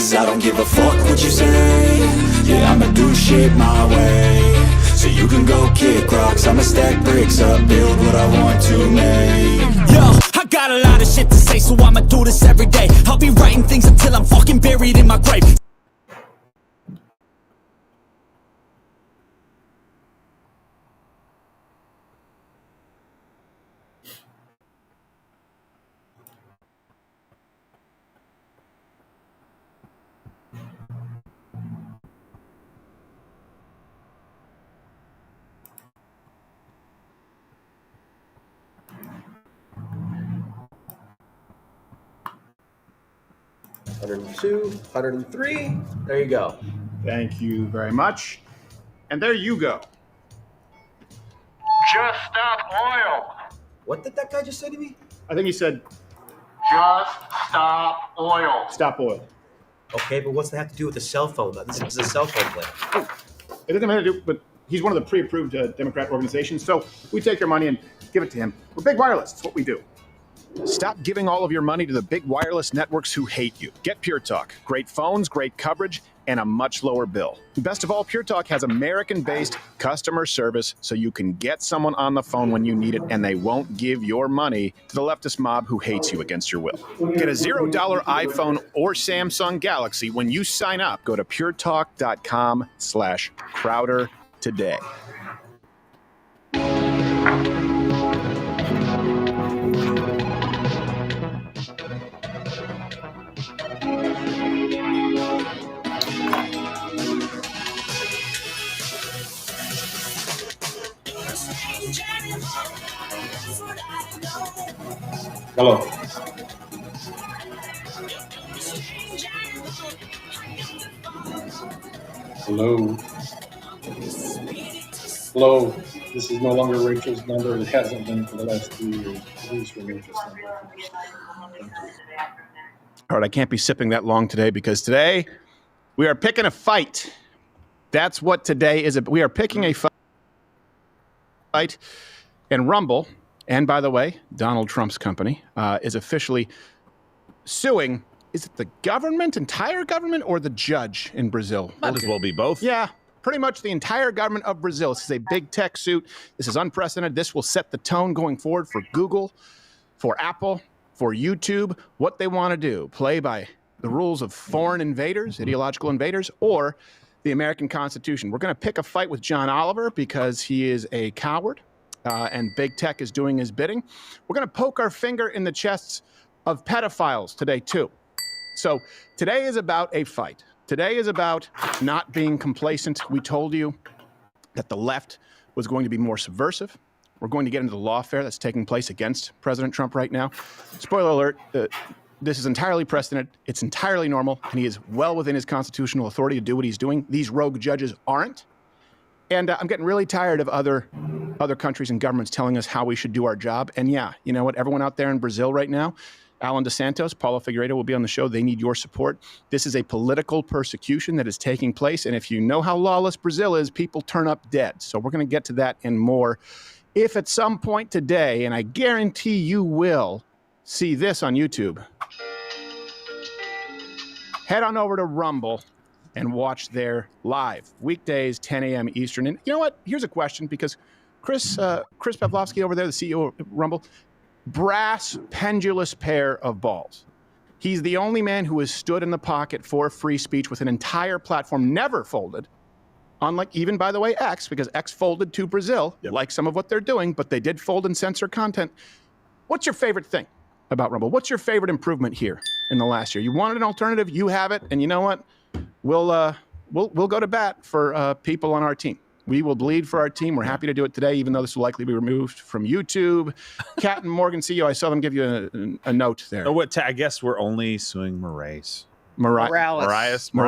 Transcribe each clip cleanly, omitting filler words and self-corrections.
'cause I don't give a fuck what you say. Yeah, I'ma do shit my way. So you can go kick rocks, I'ma stack bricks up, build what I want to make. Yo, I got a lot of shit to say, so I'ma do this every day. I'll be writing things until I'm fucking buried in my grave. $102, $103. There you go. Thank you very much. And there you go. Just stop oil. What did that guy just say to me? I think he said, Just stop oil. stop oil. Okay, but what's that have to do with the cell phone? This is a cell phone plan. It doesn't matter to do, but he's one of the pre-approved Democrat organizations. So we take your money and give it to him. We're big wireless. It's what we do. Stop giving all of your money to the big wireless networks who hate you. Get Pure Talk. Great phones, great coverage, and a much lower bill. Best of all, Pure Talk has American-based customer service, so you can get someone on the phone when you need it, and they won't give your money to the leftist mob who hates you against your will. Get a $0 iPhone or Samsung Galaxy when you sign up. Go to puretalk.com/Crowder today. Hello. Hello. Hello. This is no longer Rachel's number. It hasn't been for the last 2 years. Please remove this number. All right, I can't be sipping that long today because today we are picking a fight. That's what today is. We are picking a fight. And Rumble, and by the way, Donald Trump's company, is officially suing. Is it the government, entire government, or the judge in Brazil? Might as well be both. Yeah, pretty much the entire government of Brazil. This is a big tech suit. This is unprecedented. This will set the tone going forward for Google, for Apple, for YouTube, what they want to do. Play by the rules of foreign invaders, ideological invaders, or the American Constitution. We're going to pick a fight with John Oliver because he is a coward. And big tech is doing his bidding. We're going to poke our finger in the chests of pedophiles today, too. So today is about a fight. Today is about not being complacent. We told you that the left was going to be more subversive. We're going to get into the lawfare that's taking place against President Trump right now. Spoiler alert, this is entirely precedented. It's entirely normal, and he is well within his constitutional authority to do what he's doing. These rogue judges aren't. And I'm getting really tired of other countries and governments telling us how we should do our job. And yeah, you know what? Everyone out there in Brazil right now, Alan DeSantos, Paulo Figueiredo will be on the show. They need your support. This is a political persecution that is taking place. And if you know how lawless Brazil is, people turn up dead. So we're going to get to that and more. If at some point today, and I guarantee you will see this on YouTube, head on over to Rumble and watch there live, weekdays, 10 a.m. Eastern. And you know what? Here's a question, because Chris Pavlovsky over there, the CEO of Rumble, brass, pendulous pair of balls. He's the only man who has stood in the pocket for free speech with an entire platform, never folded, unlike even, by the way, X, because X folded to Brazil, like some of what they're doing, but they did fold and censor content. What's your favorite thing about Rumble? What's your favorite improvement here in the last year? You wanted an alternative, you have it, and you know what? We'll go to bat for people on our team. We will bleed for our team. We're happy to do it today, even though this will likely be removed from YouTube. Cat and Morgan CEO, I saw them give you a note there. Oh, I guess we're only suing Morales. Marias.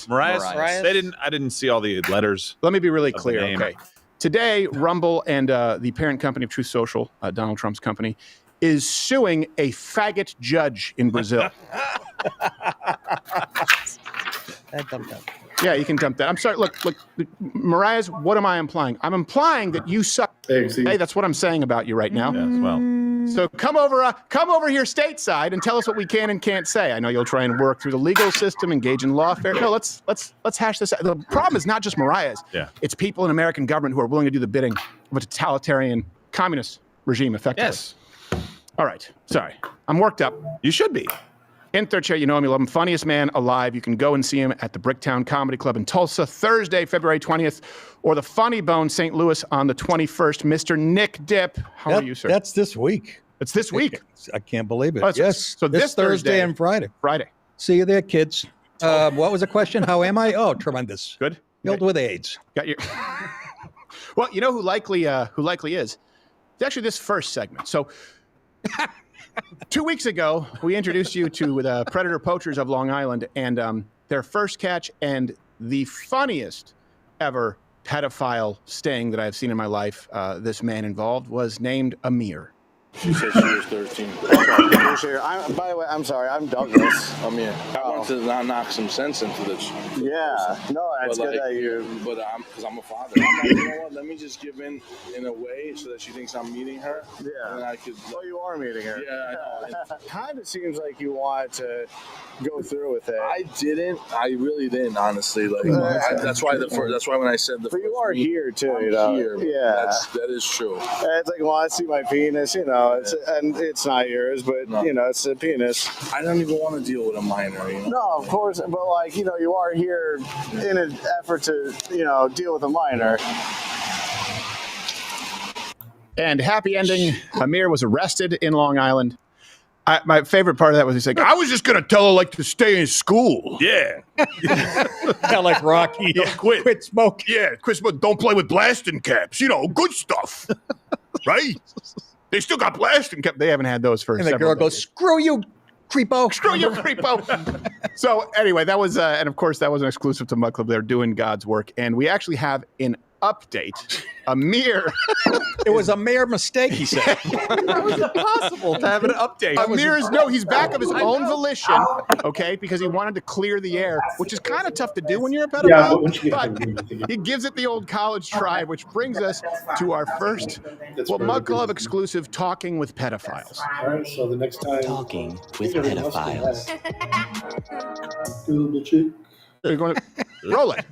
I didn't see all the letters. Let me be really clear. Okay. Today, Rumble and the parent company of Truth Social, Donald Trump's company, is suing a faggot judge in Brazil. Yeah, you can dump that. I'm sorry. Look, Marias, what am I implying? I'm implying that you suck. Hey, that's what I'm saying about you right now. Yes, well. So come over here stateside and tell us what we can and can't say. I know you'll try and work through the legal system, engage in lawfare. No, let's hash this out. The problem is not just Mariah's. Yeah. It's people in American government who are willing to do the bidding of a totalitarian communist regime, effectively. Yes. All right. Sorry. I'm worked up. You should be. In third chair, you know him, you love him. Funniest man alive. You can go and see him at the Bricktown Comedy Club in Tulsa, Thursday, February 20th, or the Funny Bone, St. Louis on the 21st. Mr. Nick Dipp. How are you, sir? That's this week. It's this week. I can't believe it. Oh, yes. So this Thursday and Friday. Friday. See you there, kids. What was the question? How am I? Oh, tremendous. Good. Filled with AIDS. Got you. Well, you know who likely is? It's actually this first segment. So 2 weeks ago, we introduced you to the predator poachers of Long Island, and their first catch and the funniest ever pedophile sting that I've seen in my life. This man involved was named Amir. She said she was 13. Okay. By the way, I'm sorry. I'm Douglas. Yeah. I want to knock some sense into this. Yeah. No, it's good that you. But because I'm a father. I'm like, you know what? Let me just give in a way so that she thinks I'm meeting her. Yeah. And then I could. Oh, you are meeting her. Yeah, I know. It kind of seems like you want to go through with it. I didn't. I really didn't, honestly. Like that's why that's why when I said the. But you are week, here too. I'm you know. Here, yeah. That is true. It's like, want to see my penis, you know. And it's not yours, but you know, it's a penis. I don't even want to deal with a minor, you know. No, of course, but like, you know, you are here in an effort to, you know, deal with a minor. And happy ending. Amir was arrested in Long Island. My favorite part of that was he's like, I was just going to tell her like to stay in school. Yeah. Yeah, like Rocky. Yeah, Quit smoking. Yeah, Chris, but don't play with blasting caps. You know, good stuff. Right? They still got blasting caps. They haven't had those for And the several girl goes, decades. screw you, creepo. Screw you, creepo. So anyway, that was, and of course, that was an exclusive to Mud Club. They're doing God's work. And we actually have an update. Amir. It was a mere mistake, he said. How is it possible to have an update? He's back of his own volition, okay, because he wanted to clear the air, which is kind of tough to do when you're a pedophile. Yeah, but once you get but he gives it the old college try, which brings us to our first, Mud Club exclusive, Talking with Pedophiles. All right, so the next time. Talking with pedophiles. Google chick. You're going to roll it.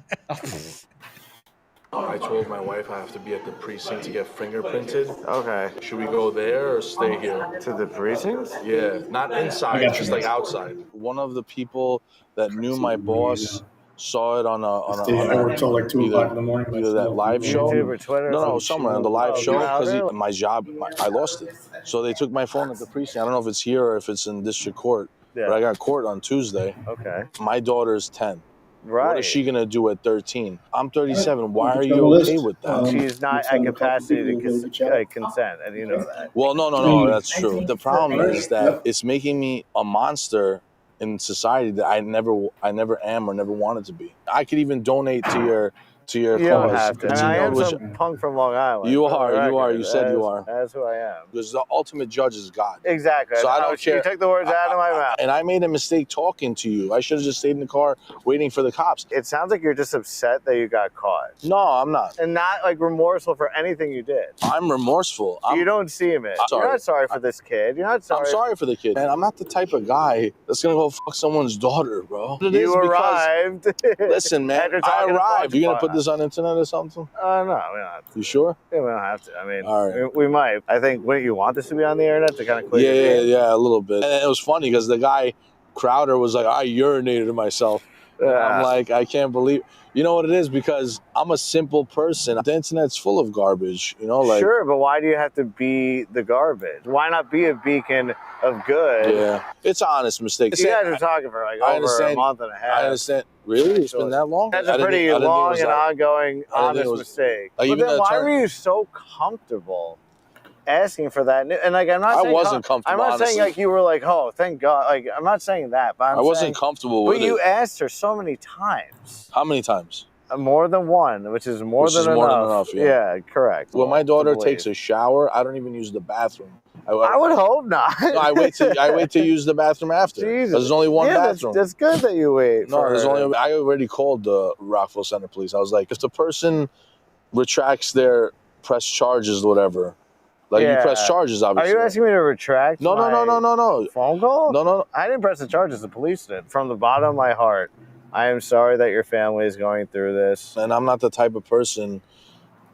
I told my wife I have to be at the precinct to get fingerprinted. Okay. Should we go there or stay here? To the precinct? Yeah, not inside, just like outside. One of the people that knew my boss saw it on Stay forward till like 2 o'clock in the morning. either that live show. YouTube or Twitter? No, somewhere on the live show because really? my job, I lost it. So they took my phone at the precinct. I don't know if it's here or if it's in district court, but I got court on Tuesday. Okay. My daughter's 10. Right. What is she going to do at 13? I'm 37. Why are It's on you the okay list. with that? She's not It's at on the capacity to couple consent, and you know that. Well, no, that's true. The problem is that it's making me a monster in society that I never am or never wanted to be. I could even donate to your You cause. don't have to. And I am Which- some punk from Long Island. You for the are, you are. record. You said you are. That's who I am. Because the ultimate judge is God. Exactly. So I don't care. You took the words out of my mouth. And I made a mistake talking to you. I should have just stayed in the car waiting for the cops. It sounds like you're just upset that you got caught. No, I'm not. And not like remorseful for anything you did. I'm remorseful. You don't seem it. sorry. You're not sorry for this kid. You're not sorry. I'm sorry for the kid. And I'm not the type of guy that's going to go fuck someone's daughter, bro. It is You because- arrived. Listen, man, After I talking to arrived. You going to Fox put this on the internet or something? No, we don't have to. You sure? Yeah, we don't have to. I mean, All right. we might. I think, wouldn't you want this to be on the internet to kind of clear your name? Yeah, a little bit. And it was funny because the guy, Crowder, was like, I urinated in myself. And I'm like, I can't believe. You know what it is? Because I'm a simple person. The internet's full of garbage, you know? Like, sure, but why do you have to be the garbage? Why not be a beacon of good? Yeah, it's an honest mistake. You guys are talking for like I over a understand. month and a half. I understand. Really? It's been that long? That's I a didn't pretty think it long was and that- ongoing honest mistake. Like, But even then the why attorney- were you so comfortable asking for that? And like, I'm not I saying wasn't comfortable, I'm not saying honestly. like you were like, oh, thank God. Like, I'm not saying that, but I wasn't comfortable with But you it. asked her so many times. How many times? More than one, which is more Which than is enough. more than enough, yeah. Correct. When my daughter I believe. takes a shower, I don't even use the bathroom. I would hope not. No, I wait to use the bathroom after. Jesus. There's only one Yeah, bathroom. That's good that you wait. No, for there's her. only. I already called the Rockville Center Police. I was like, if the person retracts their press charges or whatever, Like you press charges, obviously. Are you asking me to retract? No. Phone call? No. I didn't press the charges. The police did. From the bottom of my heart, I am sorry that your family is going through this. And I'm not the type of person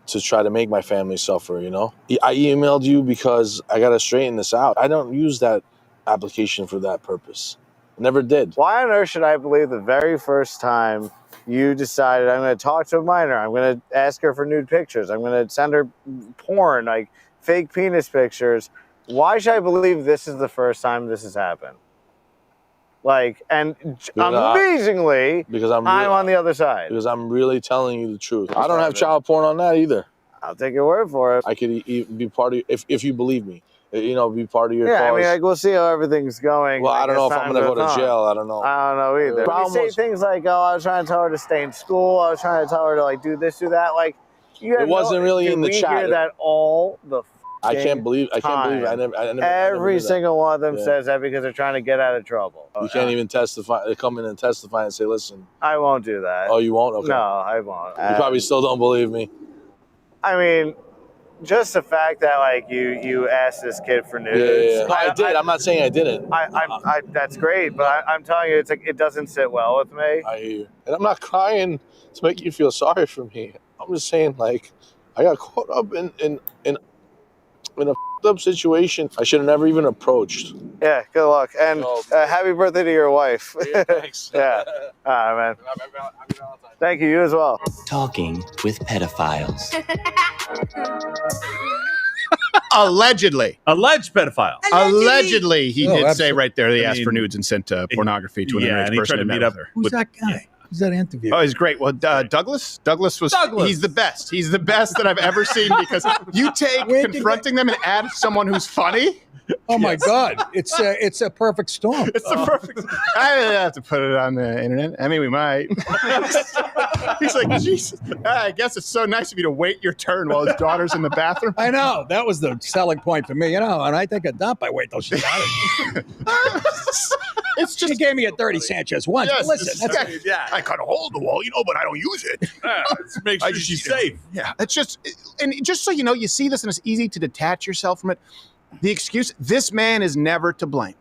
to try to make my family suffer, you know? I emailed you because I got to straighten this out. I don't use that application for that purpose. I never did. Why on earth should I believe the very first time you decided I'm going to talk to a minor, I'm going to ask her for nude pictures, I'm going to send her porn, like fake penis pictures, why should I believe this is the first time this has happened? Like, and amazingly, because I'm on the other side. Because I'm really telling you the truth. I don't have child porn on that either. I'll take your word for it. I could be part of, if you believe me, you know, be part of your cause. I mean, like, we'll see how everything's going. Well, I don't know if I'm going to go to jail. I don't know. I don't know either. You say things like, oh, I was trying to tell her to stay in school. I was trying to tell her to, like, do this, do that. Like, it wasn't really in the chat. We hear that all the I can't believe I never every single one of them says that because they're trying to get out of trouble. You can't even testify. They come in and testify and say, listen. I won't do that. Oh, you won't? Okay. No, I won't. You probably still don't believe me. I mean, just the fact that, like, you asked this kid for nudes. Yeah. No, I did. I'm not saying I didn't. I that's great, but I'm telling you, it's like, it doesn't sit well with me. I hear you. And I'm not crying to make you feel sorry for me. I'm just saying, like, I got caught up in a up situation I should have never even approached. Yeah, good luck. And happy birthday to your wife. Yeah, thanks. Yeah. All right, man. Thank you. You as well. Talking with pedophiles. Allegedly. Alleged pedophile. Allegedly, he did say right there they asked mean, for nudes and sent pornography to an and underage he person tried to meet up. Who's that guy? Who's that interview? Oh, he's great. Well, Douglas was. He's the best. He's the best that I've ever seen because you take confronting them and add someone who's funny. Oh my God! It's a perfect storm. It's the perfect. I have to put it on the internet. I mean, we might. He's like, Jesus. I guess it's so nice of you to wait your turn while his daughter's in the bathroom. I know that was the selling point for me. You know, and I take a dump. I wait till she's out. It's just, he gave me a dirty Sanchez once. Yes, listen, I cut a hole in the wall, but I don't use it. It makes sure she's safe. Yeah, it's just, and just so you know, you see this and it's easy to detach yourself from it. The excuse, this man is never to blame.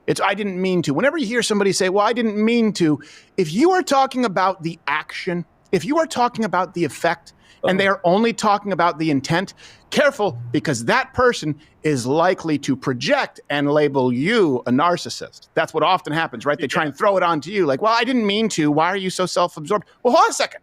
It's, I didn't mean to. Whenever you hear somebody say, well, I didn't mean to, if you are talking about the action, if you are talking about the effect, and they are only talking about the intent, careful, because that person is likely to project and label you a narcissist. That's what often happens, right? They try and throw it onto you, like, well, I didn't mean to. Why are you so self-absorbed? Well, hold on a second.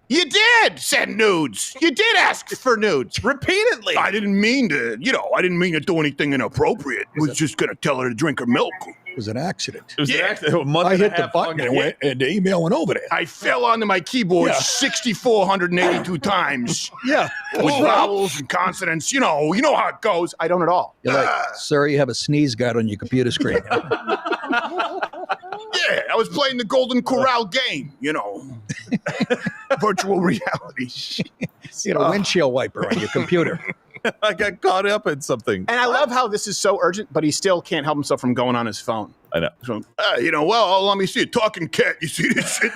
You did send nudes. You did ask for nudes repeatedly. I didn't mean to, I didn't mean to do anything inappropriate. I was just going to tell her to drink her milk. It was an accident. It was an accident. I hit the button and the email went over there. I fell onto my keyboard 6,482 times. Yeah. With vowels and consonants. You know how it goes. I don't at all. You're like, sir, you have a sneeze guard on your computer screen. Yeah, I was playing the Golden Corral game, virtual reality. You know, windshield wiper on your computer. I got caught up in something. And I love how this is so urgent, but he still can't help himself from going on his phone. I know. So, let me see a talking cat. You see this shit?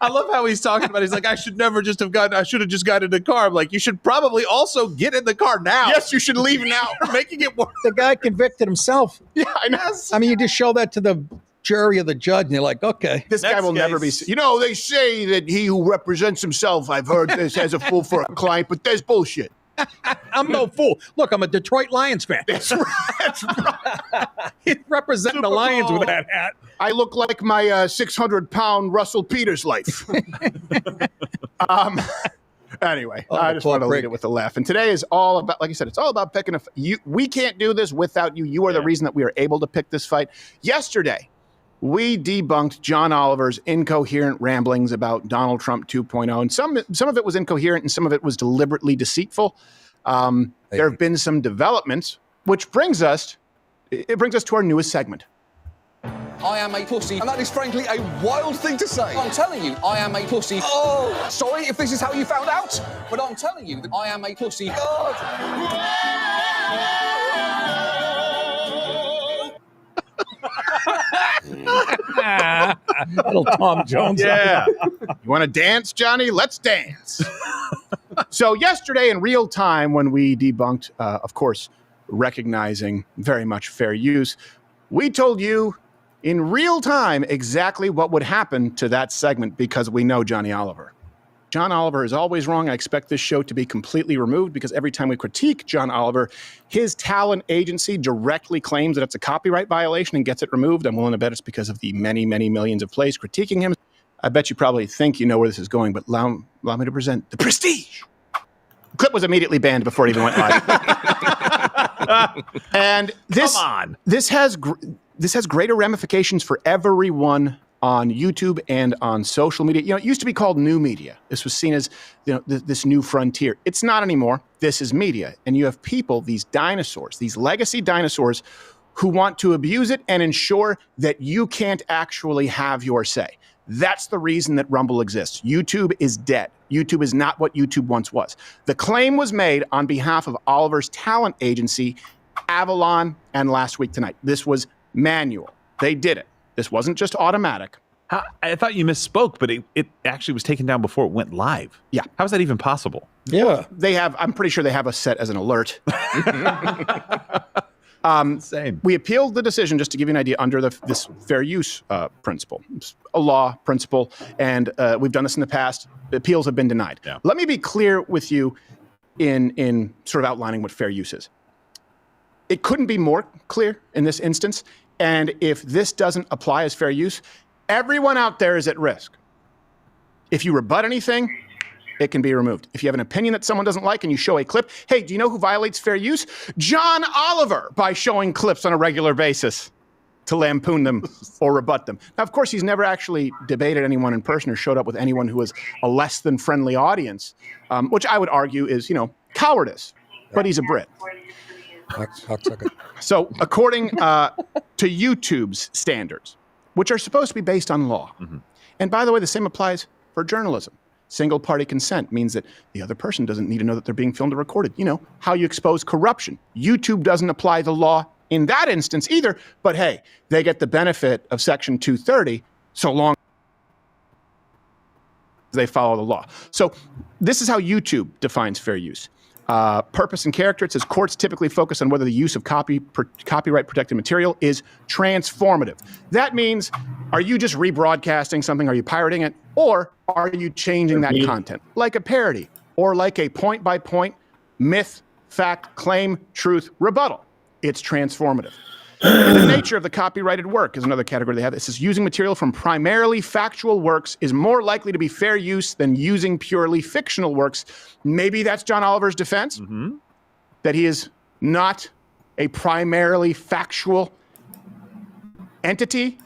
I love how he's talking about it. He's like, I should have just gotten in the car. I'm like, you should probably also get in the car now. Yes, you should leave now. You're making it worse. The guy convicted himself. Yeah, I know. I mean, you just show that to the jury or the judge, and you're like, okay. This guy will never be... they say that he who represents himself, I've heard this, has a fool for a client, but that's bullshit. I'm no fool. Look, I'm a Detroit Lions fan. That's right. That's right. He's representing the Lions with that hat. I look like my 600-pound Russell Peters life. Anyway, I just want to lead it with a laugh. And today is all about, like I said, it's all about picking we can't do this without you. You are the reason that we are able to pick this fight. Yesterday, we debunked John Oliver's incoherent ramblings about Donald Trump 2.0. And some of it was incoherent and some of it was deliberately deceitful. There have been some developments, which brings us to our newest segment. I am a pussy, and that is frankly a wild thing to say. I'm telling you, I am a pussy. Oh, sorry if this is how you found out, but I'm telling you that I am a pussy. Little Tom Jones. Yeah. You want to dance, Johnny? Let's dance. So yesterday in real time, when we debunked, of course, recognizing very much fair use, we told you in real time exactly what would happen to that segment because we know Johnny Oliver. John Oliver is always wrong. I expect this show to be completely removed because every time we critique John Oliver, his talent agency directly claims that it's a copyright violation and gets it removed. I'm willing to bet it's because of the many, many millions of plays critiquing him. I bet you probably think you know where this is going, but allow me to present the Prestige. The clip was immediately banned before it even went live. And this has greater ramifications for everyone on YouTube and on social media. You know, it used to be called new media. This was seen as, you know, this new frontier. It's not anymore. This is media. And you have people, these dinosaurs, these legacy dinosaurs, who want to abuse it and ensure that you can't actually have your say. That's the reason that Rumble exists. YouTube is dead. YouTube is not what YouTube once was. The claim was made on behalf of Oliver's talent agency, Avalon, and Last Week Tonight. This was manual. They did it. This wasn't just automatic. I thought you misspoke, but it actually was taken down before it went live. Yeah. How is that even possible? Yeah. I'm pretty sure they have us set as an alert. Same. We appealed the decision, just to give you an idea, under this fair use principle. It's a law principle, and we've done this in the past. The appeals have been denied. Yeah. Let me be clear with you in sort of outlining what fair use is. It couldn't be more clear in this instance. And if this doesn't apply as fair use, everyone out there is at risk. If you rebut anything, it can be removed. If you have an opinion that someone doesn't like and you show a clip, hey, do you know who violates fair use? John Oliver, by showing clips on a regular basis to lampoon them or rebut them. Now, of course, he's never actually debated anyone in person or showed up with anyone who was a less than friendly audience, which I would argue is, you know, cowardice. But he's a Brit. So according to YouTube's standards, which are supposed to be based on law, and by the way, the same applies for journalism. Single-party consent means that the other person doesn't need to know that they're being filmed or recorded. You know, how you expose corruption. YouTube doesn't apply the law in that instance either, but hey, they get the benefit of Section 230 so long as they follow the law. So this is how YouTube defines fair use. Purpose and character, it says courts typically focus on whether the use of copyright protected material is transformative. That means, are you just rebroadcasting something? Are you pirating it? Or are you changing that content? Like a parody or like a point-by-point myth, fact, claim, truth, rebuttal. It's transformative. And the nature of the copyrighted work is another category they have. It says using material from primarily factual works is more likely to be fair use than using purely fictional works. Maybe that's John Oliver's defense, that he is not a primarily factual entity,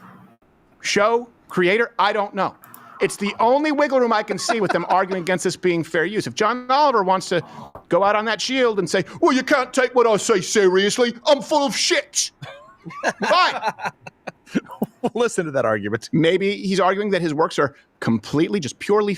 show, creator. I don't know. It's the only wiggle room I can see with them arguing against this being fair use. If John Oliver wants to go out on that shield and say, well, you can't take what I say seriously, I'm full of shit. Fine. Listen to that argument. Maybe he's arguing that his works are completely, just purely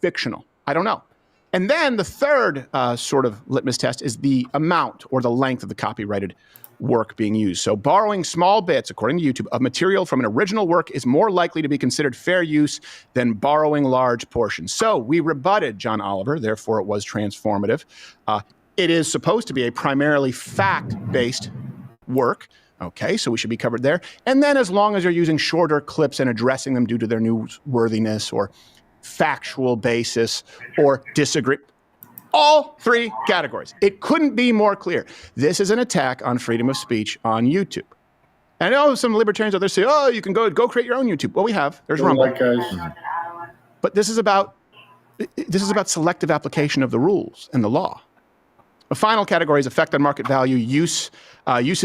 fictional. I don't know. And then the third sort of litmus test is the amount or the length of the copyrighted work being used. So borrowing small bits, according to YouTube, of material from an original work is more likely to be considered fair use than borrowing large portions. So we rebutted John Oliver, therefore it was transformative. It is supposed to be a primarily fact-based work. Okay, so we should be covered there. And then as long as you're using shorter clips and addressing them due to their newsworthiness or factual basis or disagree. All three categories. It couldn't be more clear. This is an attack on freedom of speech on YouTube. And I know some libertarians out there say, oh, you can go create your own YouTube. Well, we have. There's Rumble. But this is about selective application of the rules and the law. The final category is effect on market value. Uses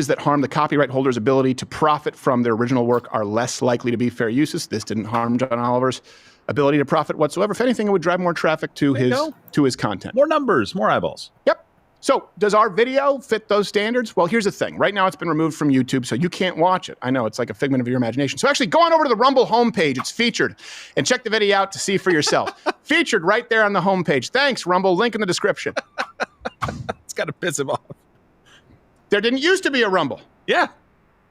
that harm the copyright holder's ability to profit from their original work are less likely to be fair uses. This didn't harm John Oliver's ability to profit whatsoever. If anything, it would drive more traffic to his content. More numbers, more eyeballs. Yep. So does our video fit those standards? Well, here's the thing. Right now, it's been removed from YouTube, so you can't watch it. I know, it's like a figment of your imagination. So actually, go on over to the Rumble homepage. It's featured. And check the video out to see for yourself. Featured right there on the homepage. Thanks, Rumble. Link in the description. It's got to piss him off. There didn't used to be a Rumble. Yeah.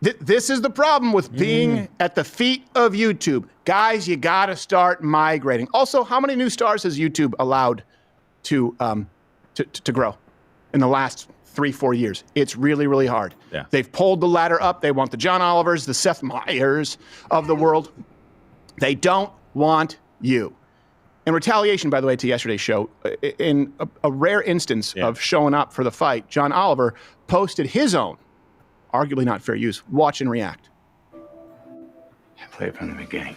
This is the problem with being at the feet of YouTube. Guys, you got to start migrating. Also, how many new stars has YouTube allowed to to grow in the last 3-4 years. It's really, really hard. Yeah. They've pulled the ladder up. They want the John Olivers, the Seth Meyers of the world. They don't want you. In retaliation, by the way, to yesterday's show, in a rare instance of showing up for the fight, John Oliver posted his own, arguably not fair use, watch and react. Play from the beginning.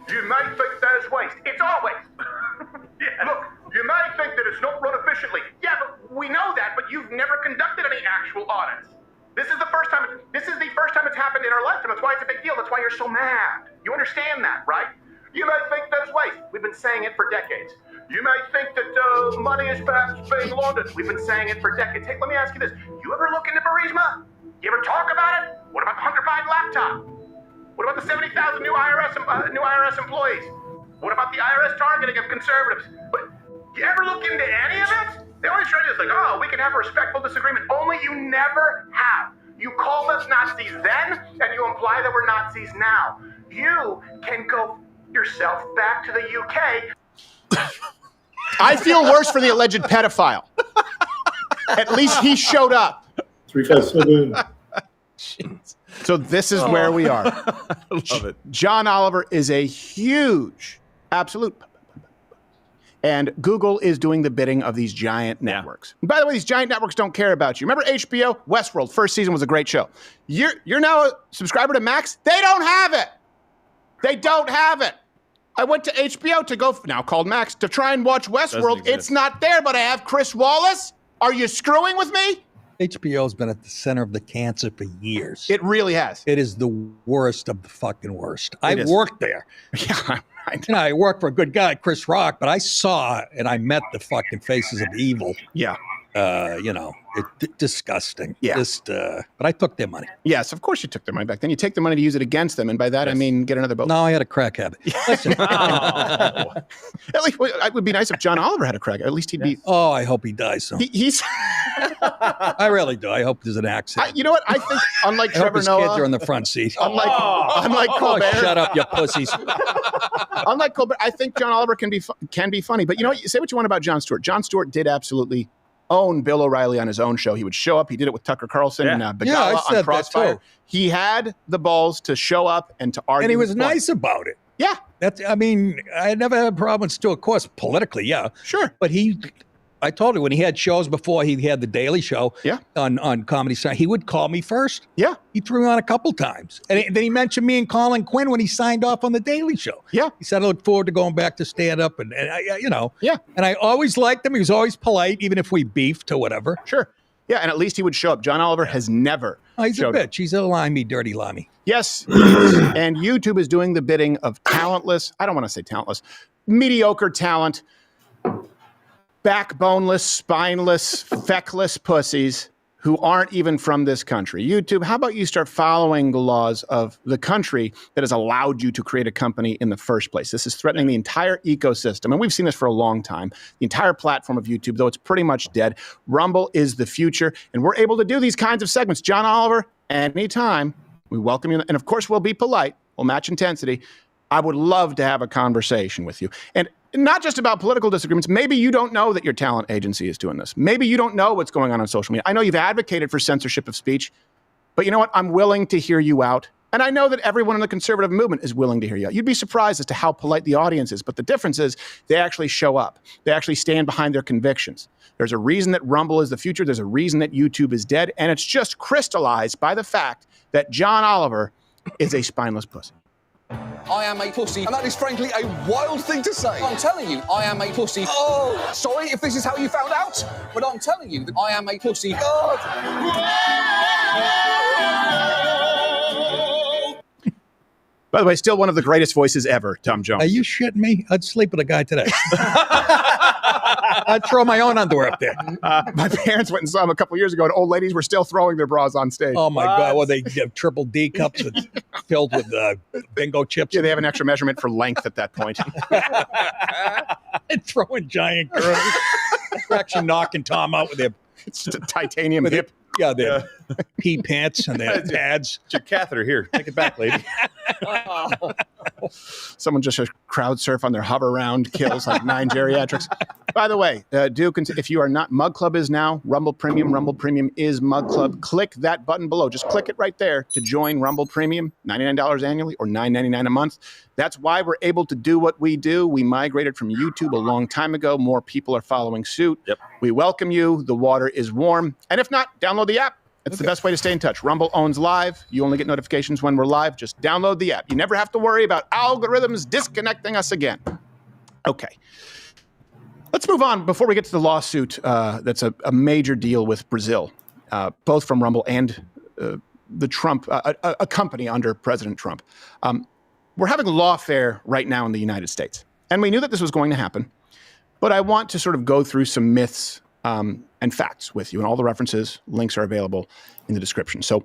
You may think there's waste. It's always. Look, you may think that it's not run efficiently. Yeah, but we know that, but you've never conducted any actual audits. This is the first time it's happened in our lifetime. That's why it's a big deal. That's why you're so mad. You understand that, right? You may think there's waste. We've been saying it for decades. You may think that money is perhaps being laundered. We've been saying it for decades. Hey, let me ask you this. You ever look into Burisma? You ever talk about it? What about the Hunter Biden laptop? What about the 70,000 new IRS employees? What about the IRS targeting of conservatives? But you ever look into any of it? They always try to do this, like, oh, we can have a respectful disagreement. Only you never have. You called us Nazis then, and you imply that we're Nazis now. You can go yourself back to the UK. I feel worse for the alleged pedophile. At least he showed up. 357. So this is where we are. Love it. John Oliver is a huge, absolute. And Google is doing the bidding of these giant networks. And by the way, these giant networks don't care about you. Remember HBO? Westworld, first season was a great show. You're now a subscriber to Max? They don't have it. They don't have it. I went to HBO to go, now called Max, to try and watch Westworld. It's not there, but I have Chris Wallace. Are you screwing with me? HBO's been at the center of the cancer for years. It really has. It is the worst of the fucking worst. I is. worked there. Yeah, I worked for a good guy, Chris Rock, but I saw and I met the fucking faces of evil. Yeah. Disgusting. Yeah. But I took their money. Yes, of course you took their money back. Then you take the money to use it against them, and by that I mean get another boat. No, I had a crack habit. Listen. At least it would be nice if John Oliver had a crack. At least he'd be. Oh, I hope he dies soon. He's. I really do. I hope there's an accident. You know what? I think unlike I hope Trevor his Noah, kids are in the front seat. unlike Colbert. Shut up, you pussies. Unlike Colbert, I think John Oliver can be funny. But you know what? You say what you want about Jon Stewart. Jon Stewart did absolutely own Bill O'Reilly on his own show. He would show up. He did it with Tucker Carlson and Begala on Crossfire. He had the balls to show up and to argue. And he was nice about it. Yeah. I never had a problem with Stu, of course, politically, yeah. Sure. But I told you, when he had shows before he had the Daily Show on Comedy Central, he would call me first. Yeah. He threw me on a couple times. And then he mentioned me and Colin Quinn when he signed off on the Daily Show. Yeah. He said, I look forward to going back to stand up. And Yeah. And I always liked him. He was always polite, even if we beefed or whatever. Sure. Yeah, and at least he would show up. John Oliver has never he's a bitch. He's a limey, dirty limey. Yes. And YouTube is doing the bidding of talentless, I don't want to say talentless, mediocre talent, backboneless, spineless, feckless pussies who aren't even from this country. YouTube, how about you start following the laws of the country that has allowed you to create a company in the first place? This is threatening the entire ecosystem, and we've seen this for a long time. The entire platform of YouTube, though it's pretty much dead. Rumble is the future, and we're able to do these kinds of segments. John Oliver, anytime, we welcome you. And of course, we'll be polite. We'll match intensity. I would love to have a conversation with you. And not just about political disagreements. Maybe you don't know that your talent agency is doing this. Maybe you don't know what's going on social media. I know you've advocated for censorship of speech, but you know what? I'm willing to hear you out. And I know that everyone in the conservative movement is willing to hear you out. You'd be surprised as to how polite the audience is, but the difference is they actually show up. They actually stand behind their convictions. There's a reason that Rumble is the future. There's a reason that YouTube is dead. And it's just crystallized by the fact that John Oliver is a spineless pussy. I am a pussy, and that is frankly a wild thing to say. I'm telling you, I am a pussy. Oh, sorry if this is how you found out, but I'm telling you that I am a pussy. Oh. By the way, still one of the greatest voices ever, Tom Jones. Are you shitting me? I'd sleep with a guy today. I'd throw my own underwear up there. My parents went and saw him a couple years ago, and old ladies were still throwing their bras on stage. Oh, my God. Well, they have triple D cups filled with bingo chips. Yeah, they have an extra measurement for length at that point. And throwing giant girls. They're actually knocking Tom out with their it's just a titanium hip. Their pee pants and their pads. It's your catheter here. Take it back, lady. Someone just crowd surf on their hover round, kills like 9 geriatrics. By the way, if you are not, Mug Club is now Rumble Premium. Rumble Premium is Mug Club. Click that button below. Just click it right there to join Rumble Premium, $99 annually or $9.99 a month. That's why we're able to do what we do. We migrated from YouTube a long time ago. More people are following suit. Yep. We welcome you. The water is warm. And if not, download the app. It's the best way to stay in touch. Rumble owns live. You only get notifications when we're live. Just download the app. You never have to worry about algorithms disconnecting us again. Okay. Let's move on before we get to the lawsuit that's a major deal with Brazil, both from Rumble and the Trump, a company under President Trump. We're having lawfare right now in the United States. And we knew that this was going to happen. But I want to sort of go through some myths and facts with you. And all the references, links are available in the description. So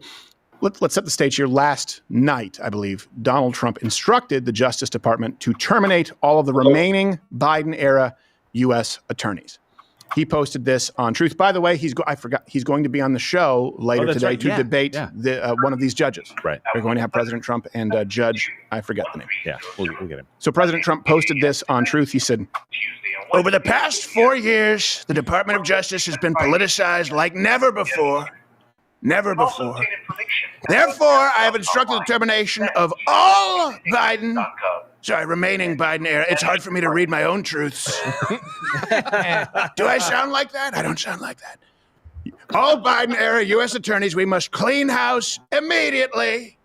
let's set the stage here. Last night, I believe, Donald Trump instructed the Justice Department to terminate all of the remaining Biden-era U.S. attorneys. He posted this on Truth. By the way, he's going to be on the show later today to debate one of these judges. Right. They're going to have President Trump and Judge, I forget the name. Yeah, we'll get him. So President Trump posted this on Truth. He said, "Over the past 4 years, the Department of Justice has been politicized like never before. Never before. Therefore, I have instructed the termination of all remaining Biden era. It's hard for me to read my own truths. Do I sound like that? I don't sound like that. All Biden era U.S. attorneys, we must clean house immediately.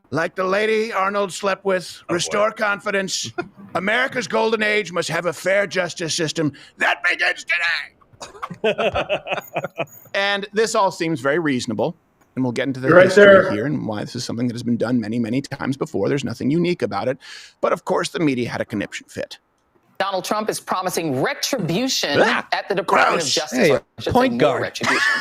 Like the lady Arnold slept with, restore confidence. America's golden age must have a fair justice system that begins today." And this all seems very reasonable. And we'll get into the history here and why this is something that has been done many, many times before. There's nothing unique about it. But of course, the media had a conniption fit. Donald Trump is promising retribution at the Department of Justice. Hey, point guard. Retribution.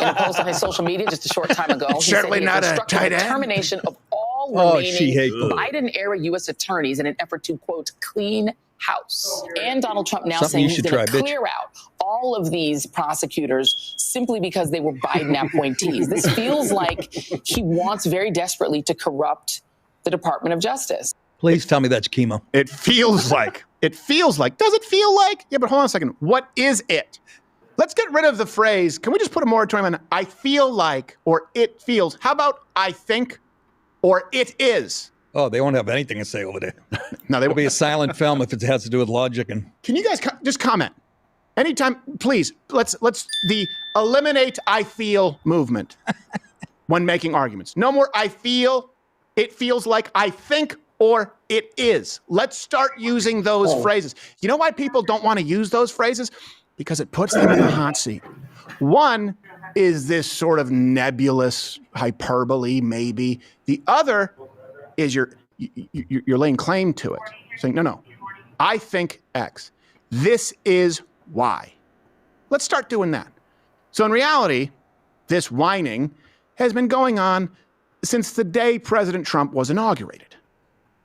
In a post on his social media just a short time ago, he said he has instructed the termination of all remaining Biden-era U.S. attorneys in an effort to, quote, clean house. And Donald Trump now saying he's going to clear out all of these prosecutors simply because they were Biden appointees. This feels like he wants very desperately to corrupt the Department of Justice. Please tell me that's chemo. It feels like. It feels like. Does it feel like? Yeah, but hold on a second. What is it? Let's get rid of the phrase. Can we just put a moratorium on I feel like or it feels? How about I think or it is? Oh, they won't have anything to say over there. No, It'll be a silent film if it has to do with logic. And can you guys just comment? Anytime, please, let's the eliminate I feel movement when making arguments. No more I feel, it feels like, I think, or it is. Let's start using those phrases. You know why people don't want to use those phrases? Because it puts them in the hot seat. One is this sort of nebulous hyperbole, maybe. The other is you're laying claim to it, saying, no, I think X. This is Y. Let's start doing that. So in reality, this whining has been going on since the day President Trump was inaugurated.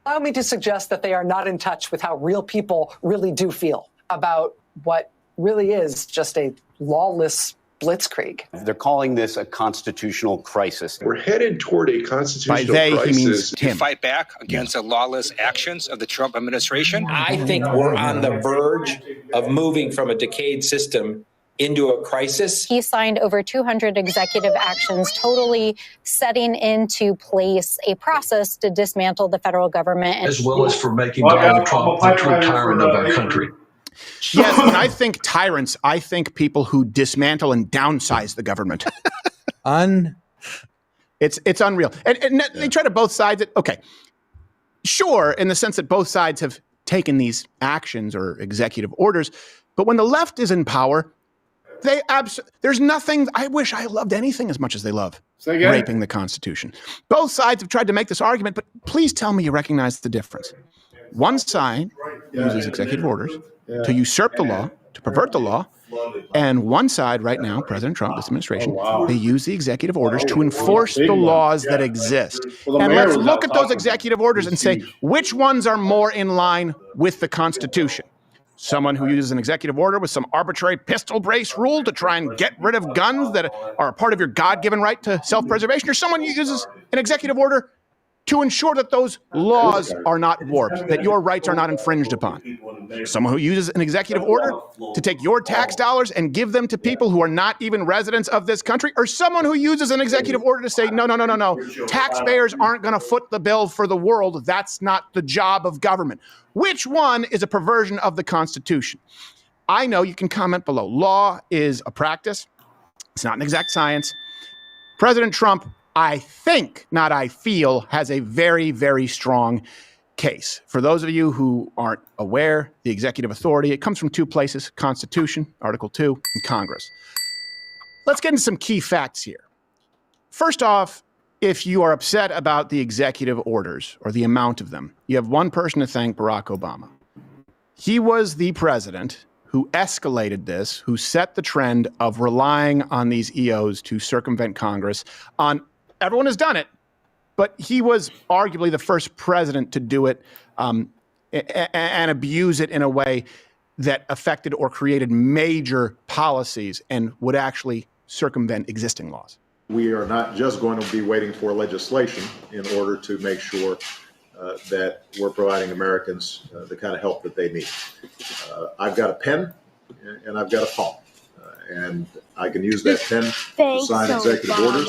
Allow me to suggest that they are not in touch with how real people really do feel about what really is just a lawless blitzkrieg. They're calling this a constitutional crisis. We're headed toward a constitutional crisis. He means to fight back against the lawless actions of the Trump administration. I think we're on the verge of moving from a decayed system into a crisis. He signed over 200 executive actions, totally setting into place a process to dismantle the federal government. As well as for making Donald Trump the true tyrant of our country. Yes, when I think tyrants, I think people who dismantle and downsize the government. It's unreal. And they try to both sides it. Okay, sure, in the sense that both sides have taken these actions or executive orders, but when the left is in power, there's nothing. I wish I loved anything as much as they love raping the Constitution. Both sides have tried to make this argument, but please tell me you recognize the difference. One side uses executive orders to usurp the law, to pervert the law, and one side right now, President Trump, this administration, they use the executive orders to enforce the laws that exist. And let's look at those executive orders and say, which ones are more in line with the Constitution? Someone who uses an executive order with some arbitrary pistol brace rule to try and get rid of guns that are a part of your God-given right to self-preservation, or someone who uses an executive order to ensure that those laws are not warped, that your rights are not infringed upon. Someone who uses an executive order to take your tax dollars and give them to people who are not even residents of this country, or someone who uses an executive order to say, no, taxpayers aren't going to foot the bill for the world. That's not the job of government. Which one is a perversion of the Constitution? I know you can comment below. Law is a practice. It's not an exact science. President Trump, I think, not I feel, has a very, very strong case. For those of you who aren't aware, the executive authority, it comes from two places, Constitution, Article 2, and Congress. Let's get into some key facts here. First off, if you are upset about the executive orders or the amount of them, you have one person to thank, Barack Obama. He was the president who escalated this, who set the trend of relying on these EOs to circumvent Congress. Everyone has done it, but he was arguably the first president to do it and abuse it in a way that affected or created major policies and would actually circumvent existing laws. We are not just going to be waiting for legislation in order to make sure that we're providing Americans the kind of help that they need. I've got a pen and I've got a phone, and I can use that pen to sign executive orders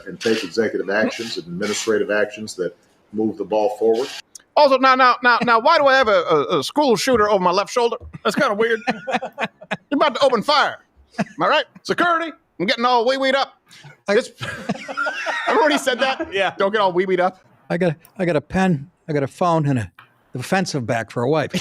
and take executive actions and administrative actions that move the ball forward. Also, now, why do I have a school shooter over my left shoulder? That's kind of weird. You're about to open fire. Am I right? Security, I'm getting all wee-weed up. I've already said that. Yeah. Don't get all wee-weed up. I got a pen, I got a phone, and a defensive bag for a wife.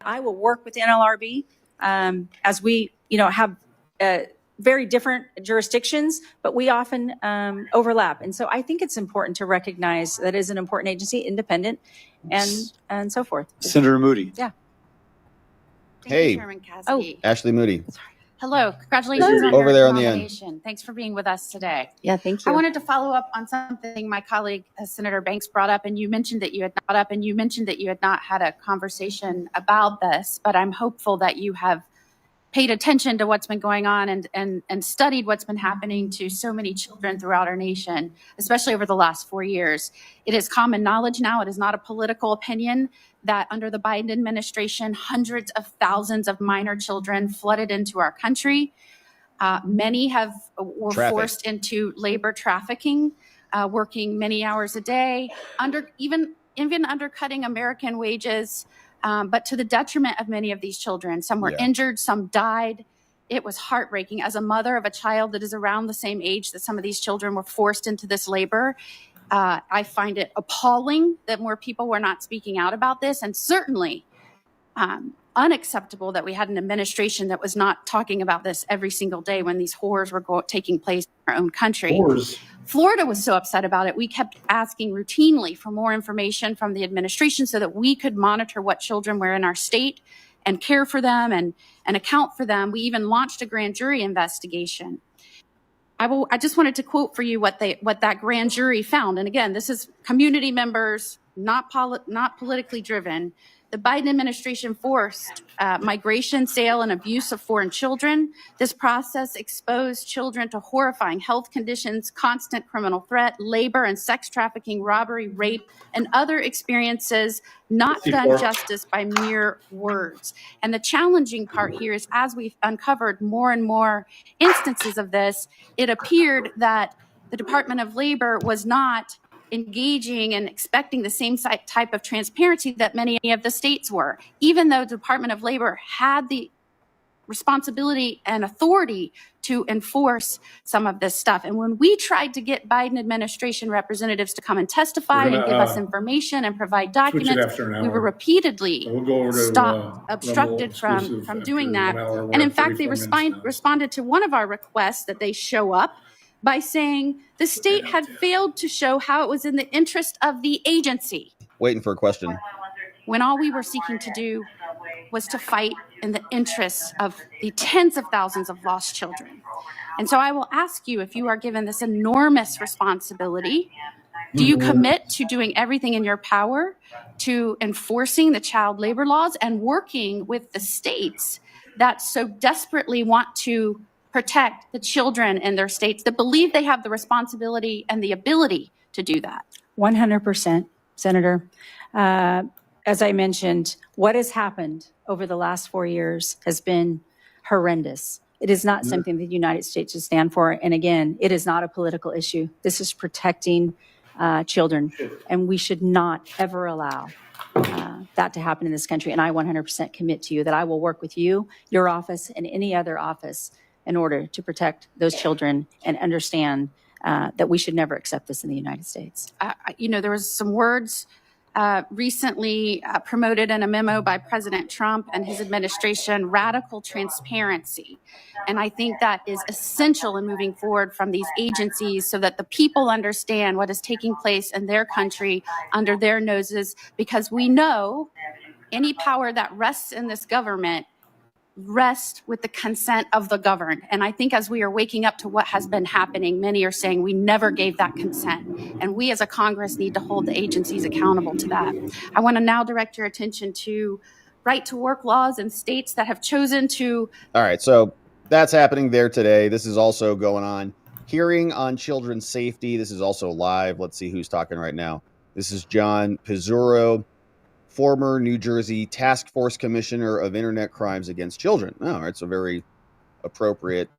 I will work with NLRB as we, have very different jurisdictions, but we often overlap. And so I think it's important to recognize that it is an important agency, independent, and so forth. Senator Moody. Yeah. Hey, Chairman Cassidy. Ashley Moody. Hello. Congratulations on over your there on the nomination. end. Thanks for being with us today. Yeah, thank you. I wanted to follow up on something my colleague, Senator Banks, brought up, and you mentioned that you had not had a conversation about this, but I'm hopeful that you have paid attention to what's been going on and studied what's been happening to so many children throughout our nation, especially over the last 4 years. It is common knowledge now, it is not a political opinion, that under the Biden administration, hundreds of thousands of minor children flooded into our country. Many were forced into labor trafficking, working many hours a day, even undercutting American wages, but to the detriment of many of these children. Some were injured, some died. It was heartbreaking. As a mother of a child that is around the same age that some of these children were forced into this labor, I find it appalling that more people were not speaking out about this, and certainly unacceptable that we had an administration that was not talking about this every single day when these horrors were taking place in our own country. Florida was so upset about it. We kept asking routinely for more information from the administration so that we could monitor what children were in our state and care for them and account for them. We even launched a grand jury investigation. I just wanted to quote for you what that grand jury found. And again, this is community members, not politically driven. The Biden administration forced migration, sale, and abuse of foreign children. This process exposed children to horrifying health conditions, constant criminal threat, labor and sex trafficking, robbery, rape, and other experiences not done justice by mere words. And the challenging part here is, as we've uncovered more and more instances of this, it appeared that the Department of Labor was not engaging and expecting the same type of transparency that many of the states were, even though the Department of Labor had the responsibility and authority to enforce some of this stuff. And when we tried to get Biden administration representatives to come and testify and give us information and provide documents, we were repeatedly obstructed from doing that. And in fact, they responded to one of our requests that they show up by saying the state had failed to show how it was in the interest of the agency. Waiting for a question. When all we were seeking to do was to fight in the interests of the tens of thousands of lost children. And so I will ask you, if you are given this enormous responsibility, Do you commit to doing everything in your power to enforcing the child labor laws and working with the states that so desperately want to protect the children in their states, that believe they have the responsibility and the ability to do that? 100%, Senator. As I mentioned, what has happened over the last 4 years has been horrendous. It is not something the United States should stand for. And again, it is not a political issue. This is protecting children, and we should not ever allow that to happen in this country. And I 100% commit to you that I will work with you, your office, and any other office in order to protect those children and understand that we should never accept this in the United States. There was some words recently promoted in a memo by President Trump and his administration, radical transparency. And I think that is essential in moving forward from these agencies so that the people understand what is taking place in their country under their noses, because we know any power that rests in this government rest with the consent of the governed. And I think as we are waking up to what has been happening, many are saying we never gave that consent. And we as a Congress need to hold the agencies accountable to that. I want to now direct your attention to right to work laws in states that have chosen to. All right, so that's happening there today. This is also going on. Hearing on children's safety. This is also live. Let's see who's talking right now. This is John Pizzurro, former New Jersey Task Force Commissioner of Internet Crimes Against Children. All right, so very appropriate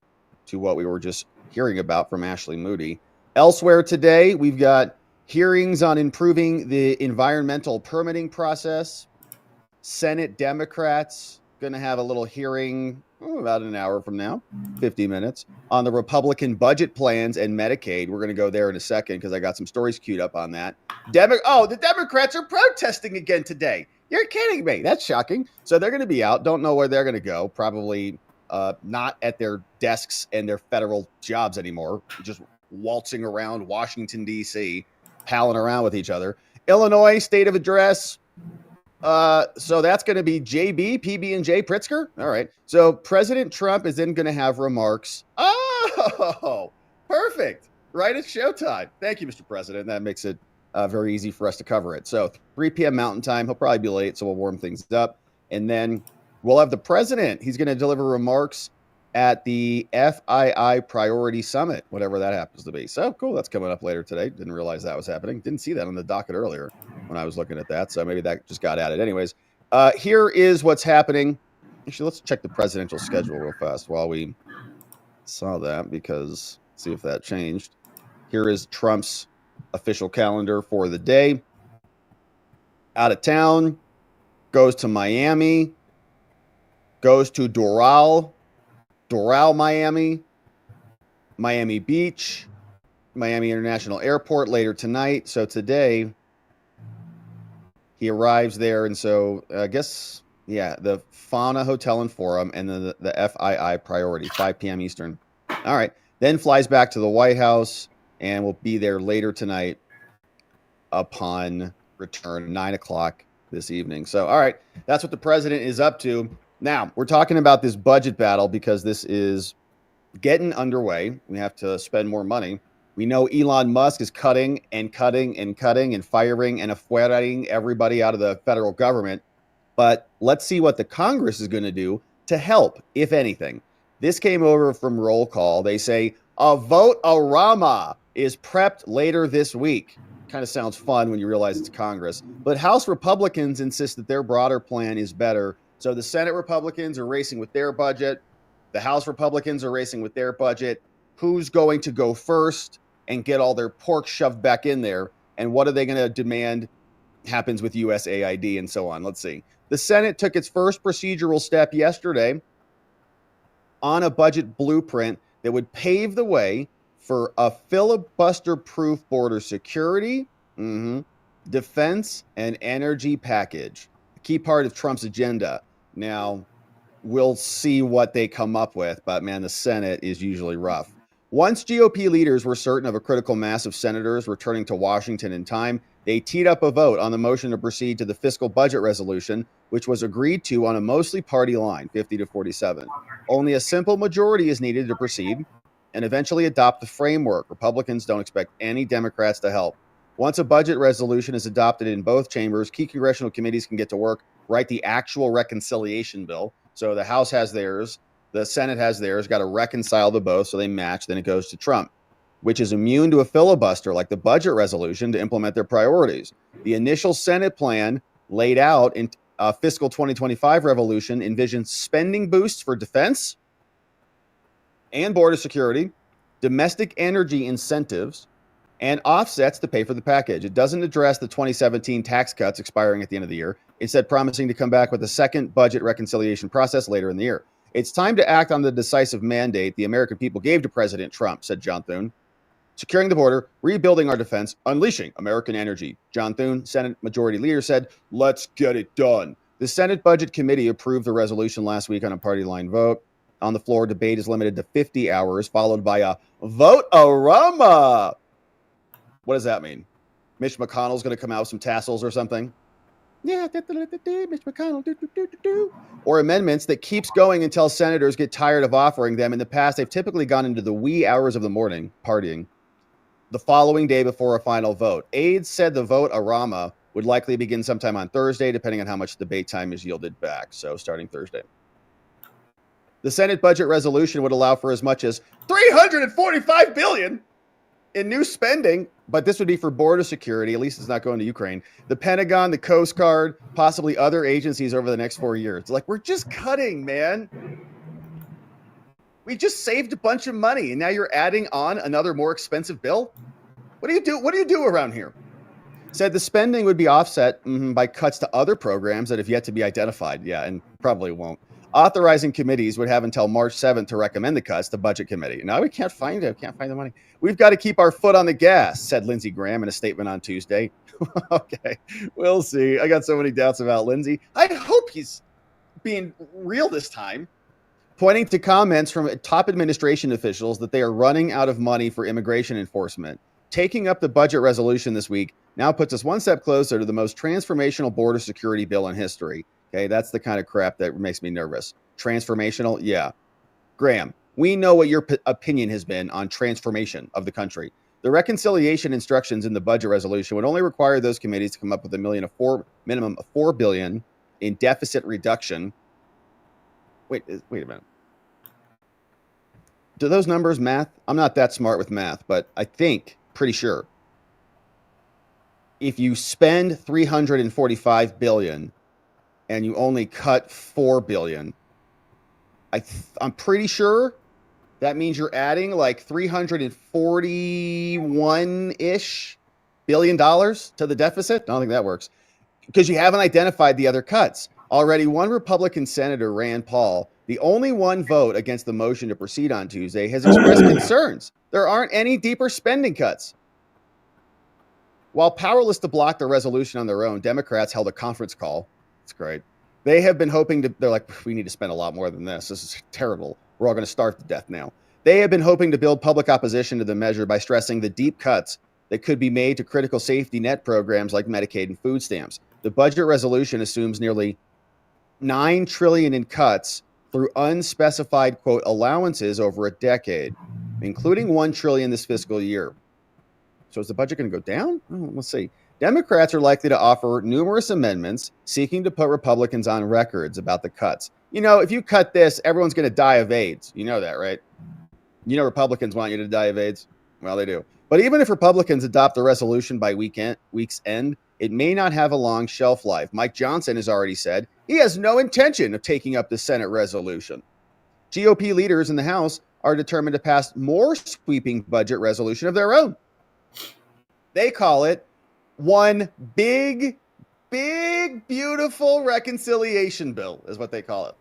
to what we were just hearing about from Ashley Moody. Elsewhere today, we've got hearings on improving the environmental permitting process. Senate Democrats going to have a little hearing about an hour from now, 50 minutes, on the Republican budget plans and Medicaid. We're going to go there in a second because I got some stories queued up on that. The Democrats are protesting again today. You're kidding me. That's shocking. So they're going to be out. Don't know where they're going to go. Probably not at their desks and their federal jobs anymore. Just waltzing around Washington, D.C., palling around with each other. Illinois, state of address. So that's going to be JB, PB&J, Pritzker. All right. So President Trump is then going to have remarks. Oh, perfect. Right at showtime. Thank you, Mr. President. That makes it very easy for us to cover it. So 3 p.m. Mountain Time. He'll probably be late, so we'll warm things up. And then we'll have the president. He's going to deliver remarks at the FII Priority Summit, whatever that happens to be. So cool. That's coming up later today. Didn't realize that was happening. Didn't see that on the docket earlier when I was looking at that. So maybe that just got added. Anyways, here is what's happening. Actually, let's check the presidential schedule real fast while we saw that, because see if that changed. Here is Trump's official calendar for the day. Out of town, goes to Miami, goes to Doral, Miami, Miami Beach, Miami International Airport later tonight. So today he arrives there. And so I guess, yeah, the Fauna Hotel and Forum and then the FII Priority, 5 p.m. Eastern. All right. Then flies back to the White House and will be there later tonight upon return, 9 o'clock this evening. So, all right, that's what the president is up to. Now, we're talking about this budget battle because this is getting underway. We have to spend more money. We know Elon Musk is cutting and firing and afuerating everybody out of the federal government. But let's see what the Congress is going to do to help, if anything. This came over from Roll Call. They say a vote-a-rama is prepped later this week. Kind of sounds fun when you realize it's Congress. But House Republicans insist that their broader plan is better. So the Senate Republicans are racing with their budget. The House Republicans are racing with their budget. Who's going to go first and get all their pork shoved back in there? And what are they going to demand happens with USAID and so on? Let's see. The Senate took its first procedural step yesterday on a budget blueprint that would pave the way for a filibuster-proof border security, defense, and energy package. A key part of Trump's agenda. Now, we'll see what they come up with, but man, the Senate is usually rough. Once GOP leaders were certain of a critical mass of senators returning to Washington in time, they teed up a vote on the motion to proceed to the fiscal budget resolution, which was agreed to on a mostly party line, 50-47. Only a simple majority is needed to proceed and eventually adopt the framework. Republicans don't expect any Democrats to help. Once a budget resolution is adopted in both chambers, key congressional committees can get to work, write the actual reconciliation bill. So the House has theirs, the Senate has theirs, got to reconcile the both so they match. Then it goes to Trump, which is immune to a filibuster like the budget resolution to implement their priorities. The initial Senate plan laid out in fiscal 2025 revolution envisions spending boosts for defense and border security, domestic energy incentives, and offsets to pay for the package. It doesn't address the 2017 tax cuts expiring at the end of the year, instead promising to come back with a second budget reconciliation process later in the year. It's time to act on the decisive mandate the American people gave to President Trump, said John Thune. Securing the border, rebuilding our defense, unleashing American energy. John Thune, Senate Majority Leader, said, let's get it done. The Senate Budget Committee approved the resolution last week on a party line vote. On the floor, debate is limited to 50 hours, followed by a vote-a-rama. What does that mean? Mitch McConnell's going to come out with some tassels or something? Yeah, Mitch McConnell. Or amendments that keeps going until senators get tired of offering them. In the past, they've typically gone into the wee hours of the morning, partying, the following day before a final vote. Aides said the vote-a-rama would likely begin sometime on Thursday, depending on how much debate time is yielded back. So starting Thursday. The Senate budget resolution would allow for as much as $345 billion in new spending, but this would be for border security. At least it's not going to Ukraine. The Pentagon, the Coast Guard, possibly other agencies over the next 4 years. It's like, we're just cutting, man. We just saved a bunch of money, and now you're adding on another more expensive bill? What do you do? What do you do around here? Said the spending would be offset by cuts to other programs that have yet to be identified. Yeah, and probably won't. Authorizing committees would have until March 7th to recommend the cuts to Budget Committee. Now we can't find it. Can't find the money. We've got to keep our foot on the gas, said Lindsey Graham in a statement on Tuesday. Okay, we'll see. I got so many doubts about Lindsey. I hope he's being real this time, pointing to comments from top administration officials that they are running out of money for immigration enforcement. Taking up the budget resolution this week now puts us one step closer to the most transformational border security bill in history. Okay, that's the kind of crap that makes me nervous. Transformational? Yeah. Graham, we know what your opinion has been on transformation of the country. The reconciliation instructions in the budget resolution would only require those committees to come up with minimum of $4 billion in deficit reduction. Wait a minute. Do those numbers math? I'm not that smart with math, but I think, pretty sure, if you spend $345 billion and you only cut $4 billion, I'm pretty sure that means you're adding like $341-ish billion to the deficit. I don't think that works because you haven't identified the other cuts. Already one Republican Senator, Rand Paul, the only one vote against the motion to proceed on Tuesday, has expressed concerns. There aren't any deeper spending cuts. While powerless to block the resolution on their own, Democrats held a conference call. It's great. They have been hoping to, they're like, we need to spend a lot more than this. This is terrible. We're all going to starve to death now. They have been hoping to build public opposition to the measure by stressing the deep cuts that could be made to critical safety net programs like Medicaid and food stamps. The budget resolution assumes nearly $9 trillion in cuts through unspecified, quote, allowances over a decade, including $1 trillion this fiscal year. So is the budget going to go down? Oh, let's see. Democrats are likely to offer numerous amendments seeking to put Republicans on records about the cuts. You know, if you cut this, everyone's going to die of AIDS. You know that, right? You know Republicans want you to die of AIDS? Well, they do. But even if Republicans adopt the resolution by week's end, it may not have a long shelf life. Mike Johnson has already said he has no intention of taking up the Senate resolution. GOP leaders in the House are determined to pass more sweeping budget resolution of their own. They call it one big, beautiful reconciliation bill, is what they call it.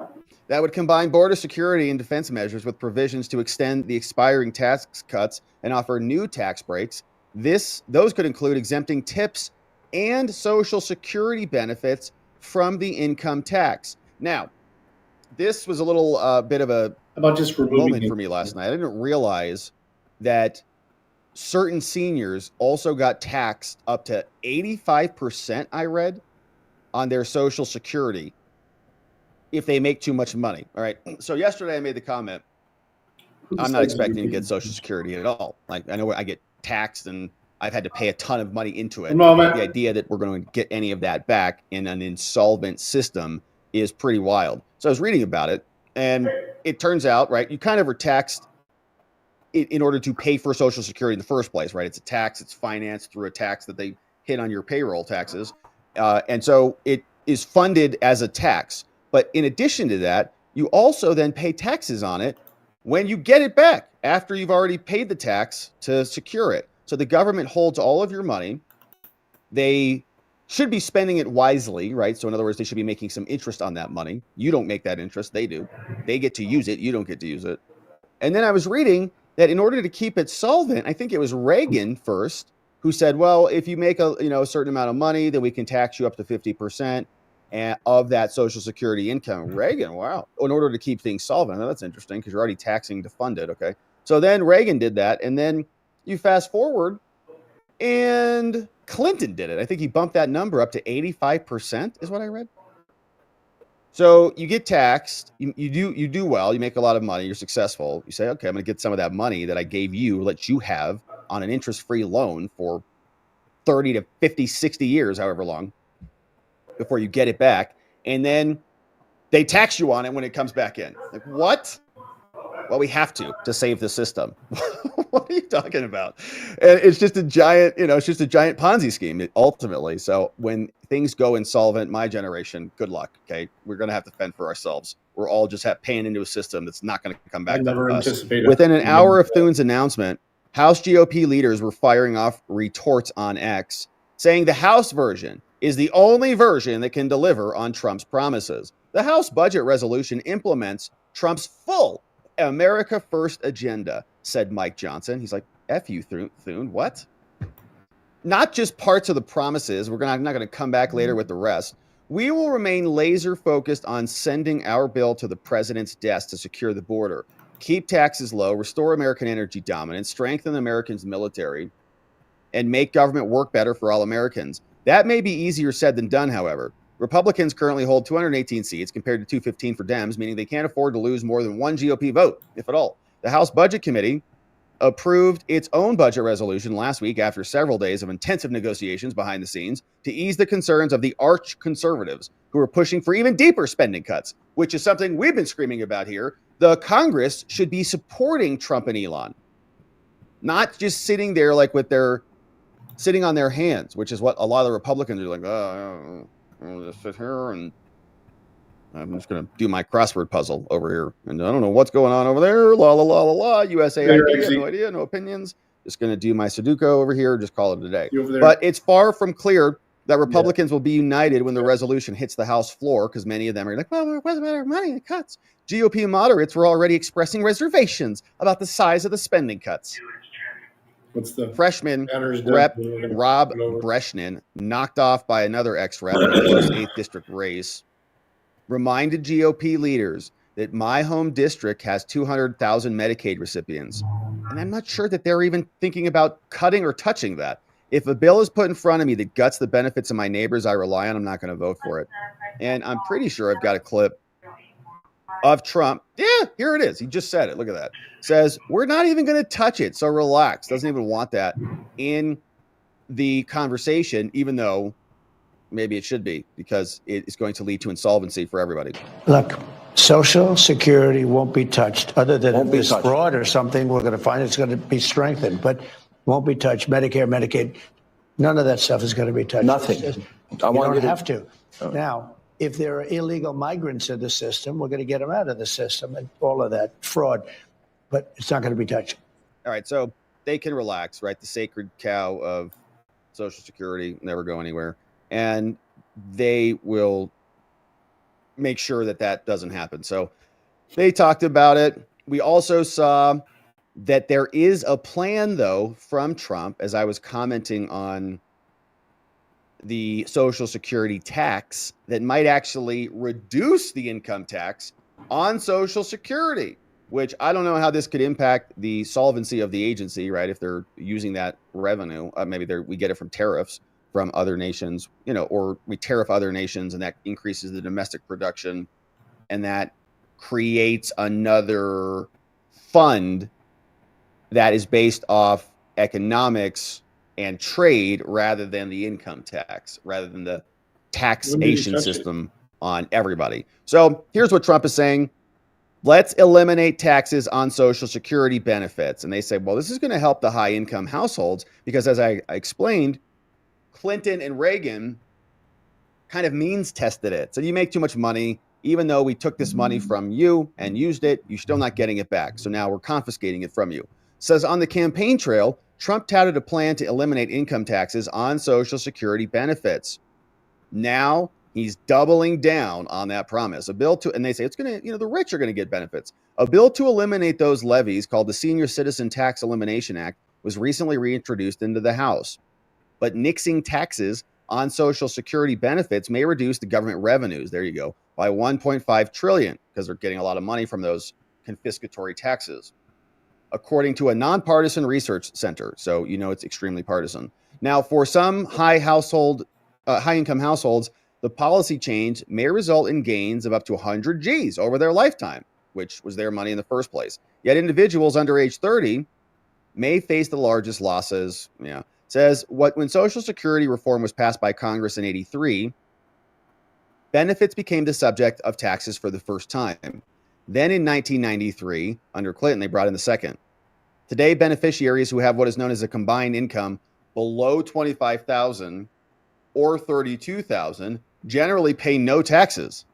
That would combine border security and defense measures with provisions to extend the expiring tax cuts and offer new tax breaks. Those could include exempting tips and Social Security benefits from the income tax. Now, this was a little bit of a moment for me last night. I didn't realize that certain seniors also got taxed up to 85%, I read, on their Social Security if they make too much money. All right. So yesterday I made the comment, I'm not expecting to get Social Security at all. Like, I know I get taxed and I've had to pay a ton of money into it. Moment. The idea that we're going to get any of that back in an insolvent system is pretty wild. So I was reading about it, and it turns out, right, you kind of are taxed in order to pay for Social Security in the first place, right? It's a tax, it's financed through a tax that they hit on your payroll taxes. And so it is funded as a tax. But in addition to that, you also then pay taxes on it when you get it back after you've already paid the tax to secure it. So the government holds all of your money. They should be spending it wisely, right? So in other words, they should be making some interest on that money. You don't make that interest, they do. They get to use it, you don't get to use it. And then I was reading that in order to keep it solvent, I think it was Reagan first who said, well, if you make a certain amount of money, then we can tax you up to 50% of that Social Security income. Reagan, wow. In order to keep things solvent. Now, that's interesting because you're already taxing to fund it. Okay. So then Reagan did that. And then you fast forward and Clinton did it. I think he bumped that number up to 85% is what I read. So you get taxed, you do well, you make a lot of money, you're successful. You say, okay, I'm going to get some of that money that I gave you, let you have on an interest-free loan for 30 to 50, 60 years, however long, before you get it back. And then they tax you on it when it comes back in. Like, what? Well, we have to save the system. What are you talking about? And it's just a giant, it's just a giant Ponzi scheme ultimately. So when things go insolvent, my generation, good luck. Okay. We're going to have to fend for ourselves. We're all just paying into a system that's not going to come back to us. Within an hour of Thune's announcement, House GOP leaders were firing off retorts on X, saying the House version is the only version that can deliver on Trump's promises. The House budget resolution implements Trump's full America First agenda, said Mike Johnson. He's like, F you, Thune, what? Not just parts of the promises. We're not going to come back later with the rest. We will remain laser focused on sending our bill to the president's desk to secure the border, keep taxes low, restore American energy dominance, strengthen Americans' military, and make government work better for all Americans. That may be easier said than done, however. Republicans currently hold 218 seats compared to 215 for Dems, meaning they can't afford to lose more than one GOP vote, if at all. The House Budget Committee approved its own budget resolution last week after several days of intensive negotiations behind the scenes to ease the concerns of the arch conservatives who are pushing for even deeper spending cuts, which is something we've been screaming about here. The Congress should be supporting Trump and Elon, not just sitting there like sitting on their hands, which is what a lot of the Republicans are like, I'll just sit here and I'm just going to do my crossword puzzle over here. And I don't know what's going on over there. La, la, la, la, la. USAID, no idea, no opinions. Just going to do my Sudoku over here. Just call it a day. But it's far from clear that Republicans will be united when the resolution hits the House floor, because many of them are like, well, what's about our money? The cuts. GOP moderates were already expressing reservations about the size of the spending cuts. What's the freshman rep Rob Breshnan, knocked off by another ex-rep in a close 8th district race, reminded GOP leaders that my home district has 200,000 Medicaid recipients. And I'm not sure that they're even thinking about cutting or touching that. If a bill is put in front of me that guts the benefits of my neighbors I rely on, I'm not going to vote for it. And I'm pretty sure I've got a clip of Trump. Yeah, here it is. He just said it. Look at that. Says, we're not even going to touch it. So relax. Doesn't even want that in the conversation, even though maybe it should be, because it is going to lead to insolvency for everybody. Look, Social Security won't be touched, other than if there's fraud or something, we're going to find it's going to be strengthened, but won't be touched. Medicare, Medicaid, none of that stuff is going to be touched. Nothing. You don't have to. Now, if there are illegal migrants in the system, we're going to get them out of the system and all of that fraud, but it's not going to be touched. All right, so they can relax, right? The sacred cow of Social Security never go anywhere. And they will make sure that that doesn't happen. So they talked about it. We also saw that there is a plan, though, from Trump, as I was commenting on the Social Security tax, that might actually reduce the income tax on Social Security, which I don't know how this could impact the solvency of the agency, right? If they're using that revenue, maybe we get it from tariffs from other nations, or we tariff other nations and that increases the domestic production and that creates another fund that is based off economics and trade rather than the income tax, rather than the taxation system on everybody. So here's what Trump is saying. Let's eliminate taxes on Social Security benefits. And they say, well, this is going to help the high income households because, as I explained, Clinton and Reagan kind of means tested it. So you make too much money, even though we took this money from you and used it, you're still not getting it back. So now we're confiscating it from you. Says on the campaign trail, Trump touted a plan to eliminate income taxes on Social Security benefits. Now he's doubling down on that promise. A bill to, and they say it's going to, the rich are going to get benefits. A bill to eliminate those levies called the Senior Citizen Tax Elimination Act was recently reintroduced into the House. But nixing taxes on Social Security benefits may reduce the government revenues, there you go, by $1.5 trillion because they're getting a lot of money from those confiscatory taxes, according to a nonpartisan research center. So, it's extremely partisan. Now, for some high-income households, the policy change may result in gains of up to 100 G's over their lifetime, which was their money in the first place. Yet individuals under age 30 may face the largest losses. Says when Social Security reform was passed by Congress in '83, benefits became the subject of taxes for the first time. Then in 1993, under Clinton, they brought in the second. Today, beneficiaries who have what is known as a combined income below $25,000 or $32,000 generally pay no taxes,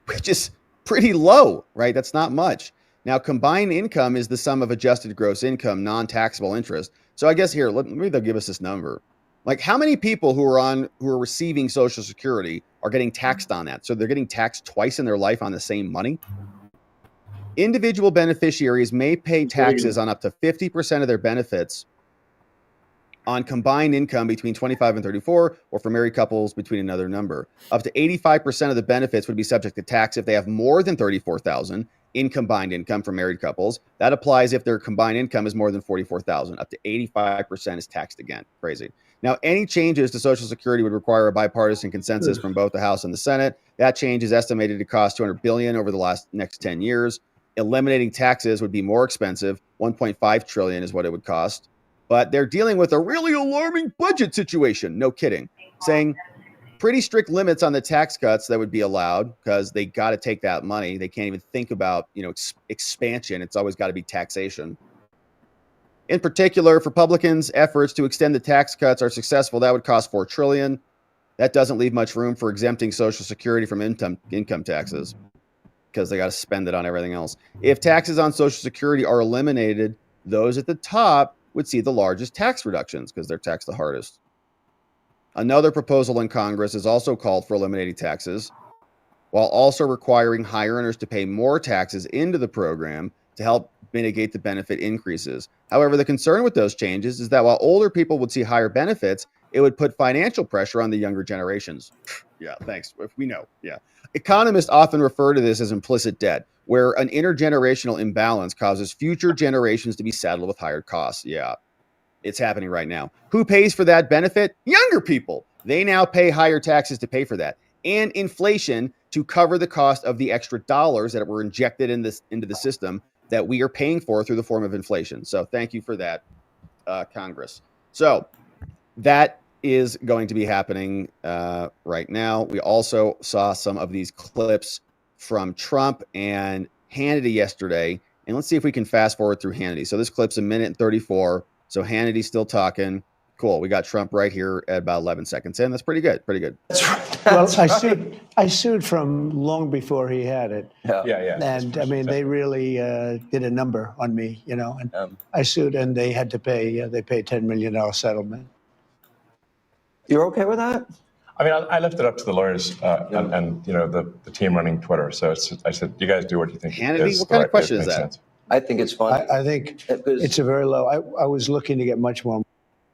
which is pretty low, right? That's not much. Now, combined income is the sum of adjusted gross income, non-taxable interest. So I guess here, maybe they'll give us this number. Like, how many people who are receiving Social Security are getting taxed on that? So they're getting taxed twice in their life on the same money. Individual beneficiaries may pay taxes on up to 50% of their benefits on combined income between 25 and 34, or for married couples between another number. Up to 85% of the benefits would be subject to tax if they have more than $34,000 in combined income for married couples. That applies if their combined income is more than $44,000. Up to 85% is taxed again. Crazy. Now, any changes to Social Security would require a bipartisan consensus from both the House and the Senate. That change is estimated to cost $200 billion over the next 10 years. Eliminating taxes would be more expensive. $1.5 trillion is what it would cost. But they're dealing with a really alarming budget situation. No kidding. Saying pretty strict limits on the tax cuts that would be allowed because they got to take that money. They can't even think about, expansion. It's always got to be taxation. In particular, if Republicans' efforts to extend the tax cuts are successful, that would cost $4 trillion. That doesn't leave much room for exempting Social Security from income taxes because they got to spend it on everything else. If taxes on Social Security are eliminated, those at the top would see the largest tax reductions because they're taxed the hardest. Another proposal in Congress has also called for eliminating taxes, while also requiring high earners to pay more taxes into the program to help mitigate the benefit increases. However, the concern with those changes is that while older people would see higher benefits, it would put financial pressure on the younger generations. Yeah, thanks. We know. Yeah. Economists often refer to this as implicit debt, where an intergenerational imbalance causes future generations to be saddled with higher costs. Yeah, it's happening right now. Who pays for that benefit? Younger people. They now pay higher taxes to pay for that. And inflation to cover the cost of the extra dollars that were injected into the system that we are paying for through the form of inflation. So thank you for that, Congress. So that is going to be happening right now. We also saw some of these clips from Trump and Hannity yesterday. And let's see if we can fast forward through Hannity. So this clip's 1:34. So Hannity's still talking. Cool. We got Trump right here at about 11 seconds in. That's pretty good. Pretty good. Well, I sued from long before he had it. Yeah. And I mean, they really did a number on me, and I sued and they had to pay, they paid $10 million settlement. You're okay with that? I mean, I left it up to the lawyers and the team running Twitter. So I said, you guys do what you think. Hannity, what kind of question is that? Sense. I think it's funny. I think it's a very low. I was looking to get much more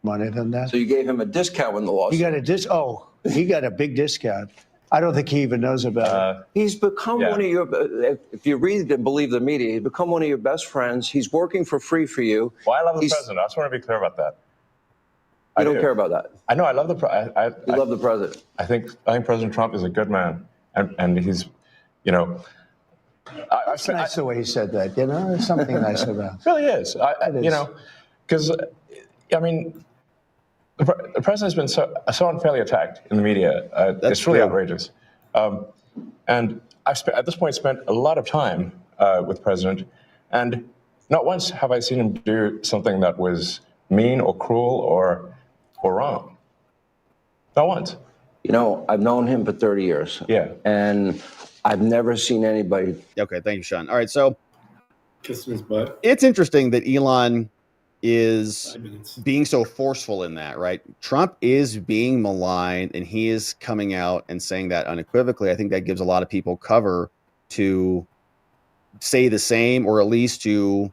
money than that. So you gave him a discount when the lawsuit. He got a big discount. I don't think he even knows about it. He's become one of your, if you read and believe the media, he's become one of your best friends. He's working for free for you. Well, I love the president. I just want to be clear about that. You don't care about that. I know. I love the president. You love the president. I think President Trump is a good man, and he's, It's nice the way he said that. There's something nice about it. It really is. Because I mean, the president's been so unfairly attacked in the media. It's really outrageous. And I've at this point spent a lot of time with the president, and not once have I seen him do something that was mean or cruel or wrong. Not once. You know, I've known him for 30 years. Yeah. And I've never seen anybody. Okay, thank you, Sean. All right, so kissing his butt. It's interesting that Elon is being so forceful in that, right? Trump is being maligned, and he is coming out and saying that unequivocally. I think that gives a lot of people cover to say the same, or at least to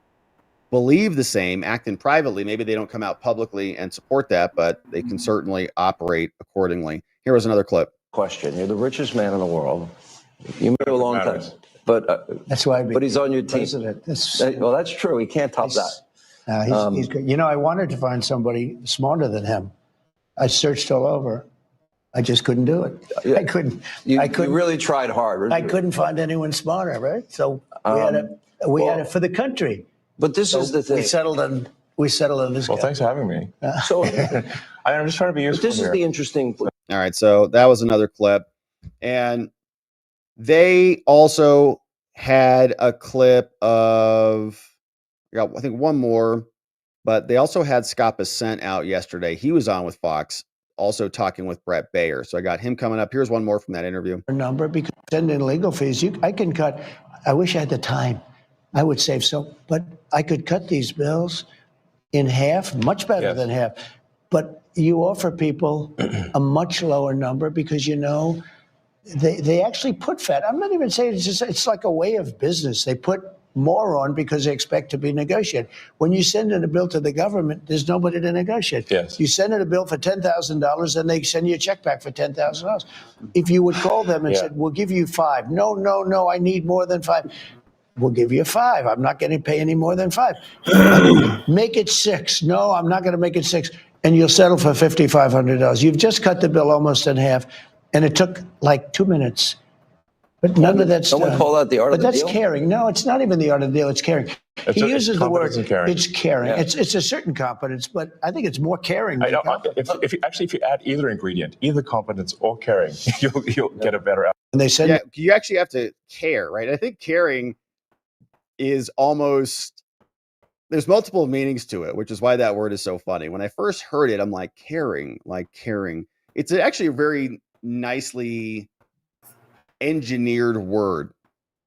believe the same, acting privately. Maybe they don't come out publicly and support that, but they can certainly operate accordingly. Here was another clip. Question. You're the richest man in the world. You made a long time. But that's why. But he's on your team. Well, that's true. He can't top that. He's good. You know, I wanted to find somebody smarter than him. I searched all over. I just couldn't do it. I couldn't. You really tried hard. I couldn't find anyone smarter, right? So we had it for the country. But this is the thing. We settled on this. Well, thanks for having me. So I'm just trying to be useful. This is the interesting. All right, so that was another clip, and they also had a clip of, I think one more, but they also had Scott Bessent out yesterday. He was on with Fox, also talking with Brett Baer. So I got him coming up. Here's one more from that interview. Number, because send in legal fees. I can cut. I wish I had the time. I would save so, but I could cut these bills in half, much better than half. But you offer people a much lower number because, you know, they actually put fat. I'm not even saying it's like a way of business. They put more on because they expect to be negotiated. When you send in a bill to the government, there's nobody to negotiate. Yes. You send in a bill for $10,000 and they send you a check back for $10,000. If you would call them and said, we'll give you $5. No, I need more than $5. We'll give you $5. I'm not going to pay any more than $5. Make it $6. No, I'm not going to make it $6. And you'll settle for $5,500. You've just cut the bill almost in half, and it took like 2 minutes. But none of that's Someone call that the art of the But deal? that's caring. No, it's not even the art of the deal. It's caring. He uses the word. It's caring. Yeah. It's a certain competence, but I think it's more caring. I know. If you add either ingredient, either competence or caring, you'll get a better outcome. And they said, you actually have to care, right? I think caring is almost, there's multiple meanings to it, which is why that word is so funny. When I first heard it, I'm like, caring. It's actually a very nicely engineered word,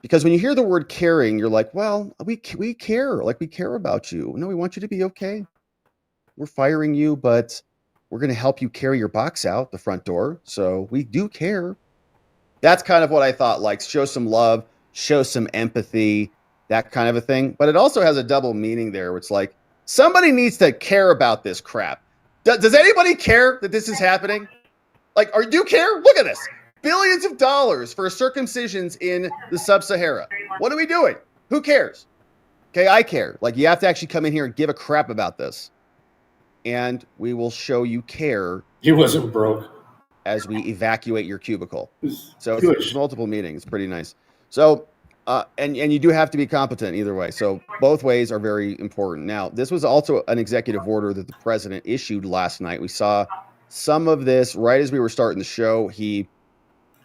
because when you hear the word caring, you're like, well, we care, like we care about you. No, we want you to be okay. We're firing you, but we're going to help you carry your box out the front door. So we do care. That's kind of what I thought, like show some love, show some empathy, that kind of a thing. But it also has a double meaning there, where it's like, somebody needs to care about this crap. Does anybody care that this is happening? Like, do you care? Look at this. Billions of dollars for circumcisions in the sub-Sahara. What are we doing? Who cares? Okay, I care. Like, you have to actually come in here and give a crap about this. And we will show you care. He wasn't broke. As we evacuate your cubicle. So it's multiple meetings. Pretty nice. So, and you do have to be competent either way. So both ways are very important. Now, this was also an executive order that the president issued last night. We saw some of this right as we were starting the show. He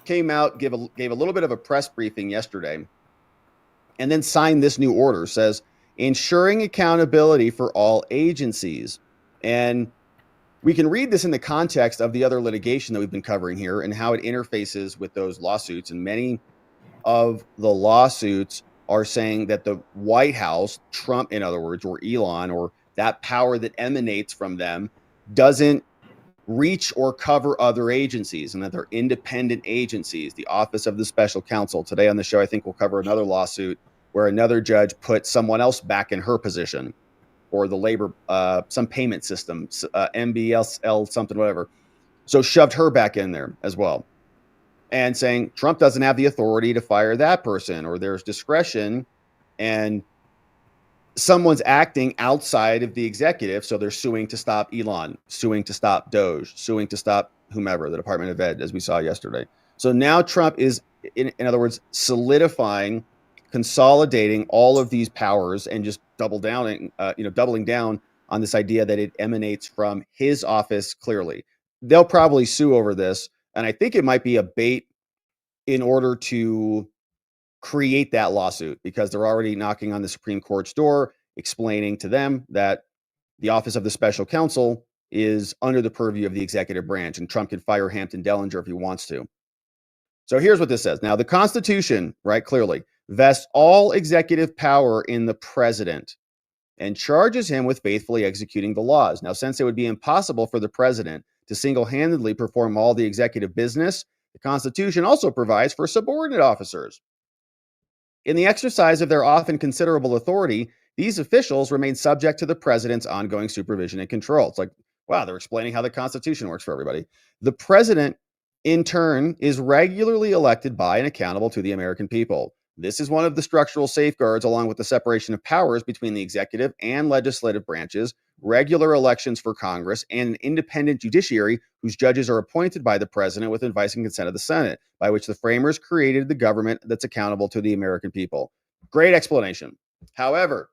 came out, gave a little bit of a press briefing yesterday, and then signed this new order. Says, ensuring accountability for all agencies. And we can read this in the context of the other litigation that we've been covering here and how it interfaces with those lawsuits. And many of the lawsuits are saying that the White House, Trump, in other words, or Elon, or that power that emanates from them, doesn't reach or cover other agencies, and that they're independent agencies. The Office of the Special Counsel. Today on the show, I think we'll cover another lawsuit where another judge put someone else back in her position, or the labor, some payment system, MBSL, something, whatever. So shoved her back in there as well. And saying Trump doesn't have the authority to fire that person, or there's discretion, and someone's acting outside of the executive, so they're suing to stop Elon, suing to stop Doge, suing to stop whomever, the Department of Ed, as we saw yesterday. So now Trump is, in other words, solidifying, consolidating all of these powers and just doubling down on this idea that it emanates from his office clearly. They'll probably sue over this, and I think it might be a bait in order to create that lawsuit, because they're already knocking on the Supreme Court's door, explaining to them that the office of the special counsel is under the purview of the executive branch, and Trump can fire Hampton Dellinger if he wants to. So here's what this says. Now, the Constitution, right, clearly vests all executive power in the president and charges him with faithfully executing the laws. Now, since it would be impossible for the president to single-handedly perform all the executive business, the Constitution also provides for subordinate officers. In the exercise of their often considerable authority, these officials remain subject to the president's ongoing supervision and control. It's like, wow, they're explaining how the Constitution works for everybody. The president, in turn, is regularly elected by and accountable to the American people. This is one of the structural safeguards, along with the separation of powers between the executive and legislative branches, regular elections for Congress, and an independent judiciary whose judges are appointed by the president with advice and consent of the Senate, by which the framers created the government that's accountable to the American people. Great explanation. However,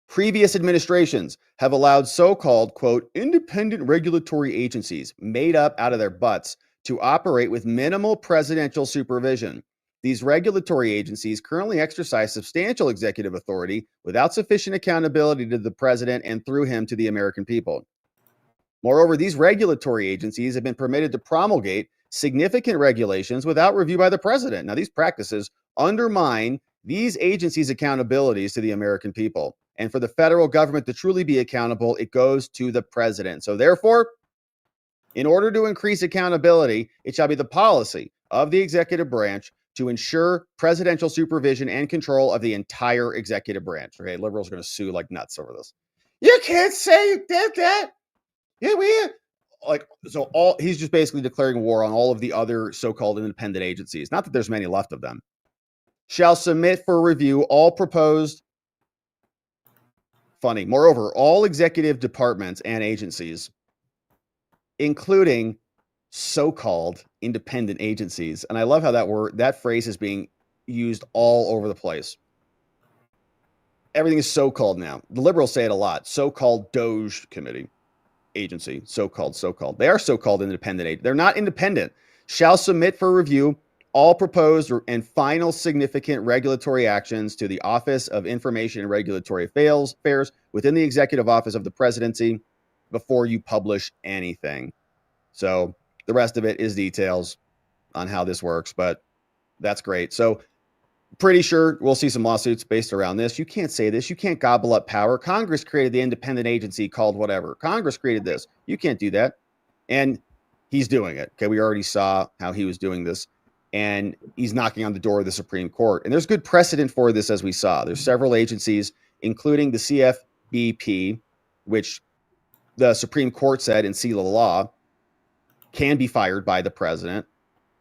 previous administrations have allowed so-called, quote, independent regulatory agencies made up out of their butts to operate with minimal presidential supervision. These regulatory agencies currently exercise substantial executive authority without sufficient accountability to the president and through him to the American people. Moreover, these regulatory agencies have been permitted to promulgate significant regulations without review by the president. Now, these practices undermine these agencies' accountabilities to the American people. And for the federal government to truly be accountable, it goes to the president. So therefore, in order to increase accountability, it shall be the policy of the executive branch to ensure presidential supervision and control of the entire executive branch. Okay, liberals are going to sue like nuts over this. You can't say you did that. Yeah, he's just basically declaring war on all of the other so-called independent agencies. Not that there's many left of them. Shall submit for review all proposed. Funny. Moreover, all executive departments and agencies, including so-called independent agencies. And I love how that phrase is being used all over the place. Everything is so-called now. The liberals say it a lot. So-called Doge committee agency. So-called. They are so-called independent. They're not independent. Shall submit for review all proposed and final significant regulatory actions to the Office of Information and Regulatory Affairs within the executive office of the presidency before you publish anything. So the rest of it is details on how this works, but that's great. So pretty sure we'll see some lawsuits based around this. You can't say this. You can't gobble up power. Congress created the independent agency called whatever. Congress created this. You can't do that. And he's doing it. Okay, we already saw how he was doing this. And he's knocking on the door of the Supreme Court. And there's good precedent for this, as we saw. There's several agencies, including the CFPB, which the Supreme Court said in seal of law can be fired by the president.